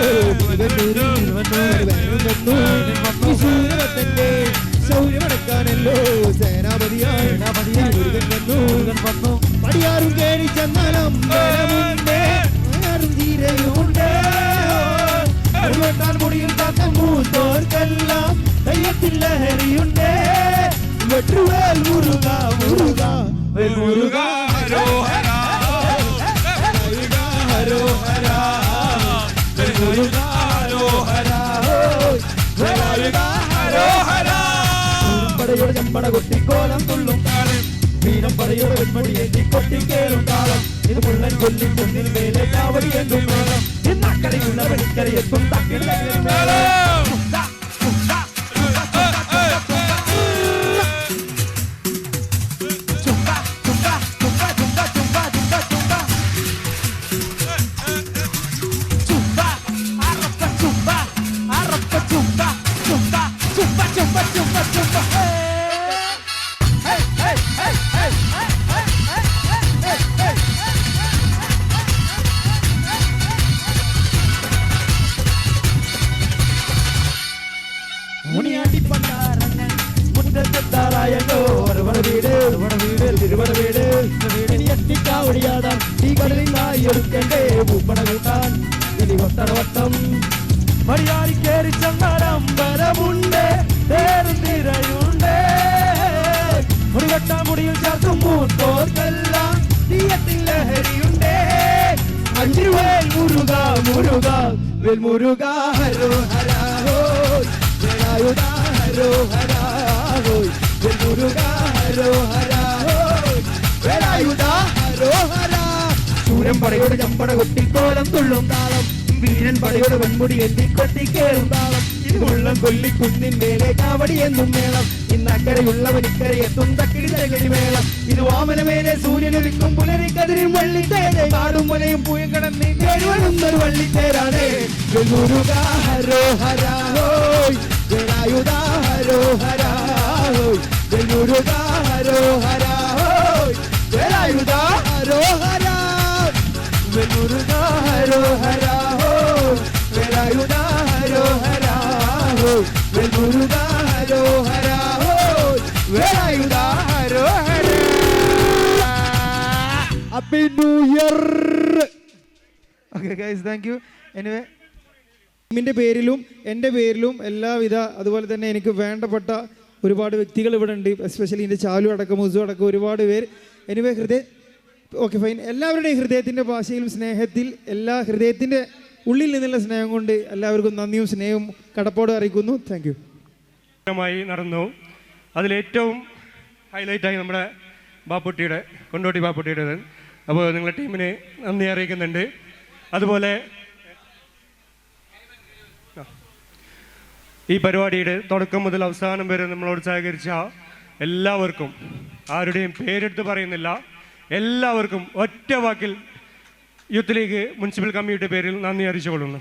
S2: ശൗര്യമടക്കാനല്ലോ സേനാപതിയായി വന്നു. പടിയാറും കേറി ചെന്നാലും തീരയുണ്ട് മുടിയിൽ കാക്കം മൂത്തോർക്കെല്ലാം ദൈവത്തിൽ ലഹരിയുണ്ട്. വെട്ടുവേൽ മുരുക മുരുക മുരുക പടയുടെ ചമ്പട കൊട്ടിക്കോലം തുള്ളും
S5: പടയുടെ വെൺമണിയേറ്റി കൊട്ടിക്കേറും താളം ഇത് മുള്ളൻ കൊല്ലി കുന്നിൽ മേലെ കാവടി എന്തും വേണം ഇന്നക്കരയുള്ളവൻ ഇക്കരയെത്തും തക്കിട മുറ്റത്തെത്താറായല്ലോ വീട് തിരുവട വീട് ഇനി എത്തിക്കാവടിയാടാൻ ഈ കടലിനായി എടുക്കണ്ടേ പൂപ്പണ കൂട്ടാൻ ഇനി വട്ടടവട്ടം മടിയാറി കയറി ചെന്നാരമ്പലമുണ്ട് തേറും തിരയുണ്ട് മുടിവട്ട മുടിയിൽ ചേർക്കും മൂത്തോർക്കെല്ലാം തീയത്തിൽ ലഹരിയുണ്ട് അഞ്ചിരുവേൽ മുരുക മുരുക വേൽ മുരുക ഹരോ ഹരാഹോ ജനായുധ ഹരോ ഹരാഹോ വേൽ മുരുക ഹരോ ഹരാഹോ വേലായുധ ഹരോ ഹരാ ശൂരൻ പടയോട് ചമ്പട കൊട്ടിക്കോലം തുള്ളും താളം വീരൻ പടയോട് വെൺമുടി എത്തി കൊട്ടിക്കേറും താളം ഇത് മുള്ളം കൊല്ലി കുന്നിൻ മേലെ കാവടി എന്നും മേളം ഇന്നക്കരയുള്ളവൻ ഇക്കരയെത്തും തക്കിടി മേളം ഇത് വാമനമേലെ സൂര്യനൊരുക്കും പുലരിക്കതിരും വള്ളിത്തേരെ കാടും മുലയും പൂയം കടന്ന് കേഴുവഴുന്നൊരു വള്ളിത്തേരാണ് ഗുരുക ഹരോ ഹരാഹോയ് വേലായുധ ഹരോ ഹരാഹോയ് ഗുരുക ഹരോ ഹരാഹോയ് വേലായുധ ഹരോ ഹരാ ഗുരുക ഹരോ ഹരാഹോയ് വേലായുധ ഹരോ ഹരാഹോയ് ഗുരുക ഹരോ ഹരാഹോയ് വേലായുധ ഹരോ ഹരാ happy new year.
S1: Okay guys, thank you. Anyway ടീമിൻ്റെ പേരിലും എൻ്റെ പേരിലും എല്ലാവിധ അതുപോലെ തന്നെ എനിക്ക് വേണ്ടപ്പെട്ട ഒരുപാട് വ്യക്തികൾ ഇവിടെ ഉണ്ട്. എസ്പെഷ്യലി എൻ്റെ ചാലു അടക്കം മുസു അടക്കം ഒരുപാട് പേര്. എനിവേ ഓക്കെ ഫൈൻ, എല്ലാവരുടെയും ഹൃദയത്തിൻ്റെ ഭാഷയിലും സ്നേഹത്തിൽ എല്ലാ ഹൃദയത്തിൻ്റെ ഉള്ളിൽ നിന്നുള്ള സ്നേഹം കൊണ്ട് എല്ലാവർക്കും നന്ദിയും സ്നേഹവും കടപ്പാടും അറിയിക്കുന്നു. Thank you.
S10: നടന്നു. അതിലേറ്റവും ഹൈലൈറ്റായി നമ്മുടെ ബാപ്പുട്ടിയുടെ കൊണ്ടോട്ടി ബാപ്പുട്ടിയുടേത്. അപ്പോൾ നിങ്ങളുടെ ടീമിന് നന്ദി അറിയിക്കുന്നുണ്ട്. അതുപോലെ ഈ പരിപാടിയുടെ തുടക്കം മുതൽ അവസാനം വരെ നമ്മളോട് സഹകരിച്ച എല്ലാവർക്കും, ആരുടെയും പേരെടുത്ത് പറയുന്നില്ല, എല്ലാവർക്കും ഒറ്റ വാക്കിൽ യൂത്ത് ലീഗ് മുനിസിപ്പൽ കമ്മിറ്റിയുടെ പേരിൽ നന്ദി അറിയിച്ചുകൊള്ളുന്നു.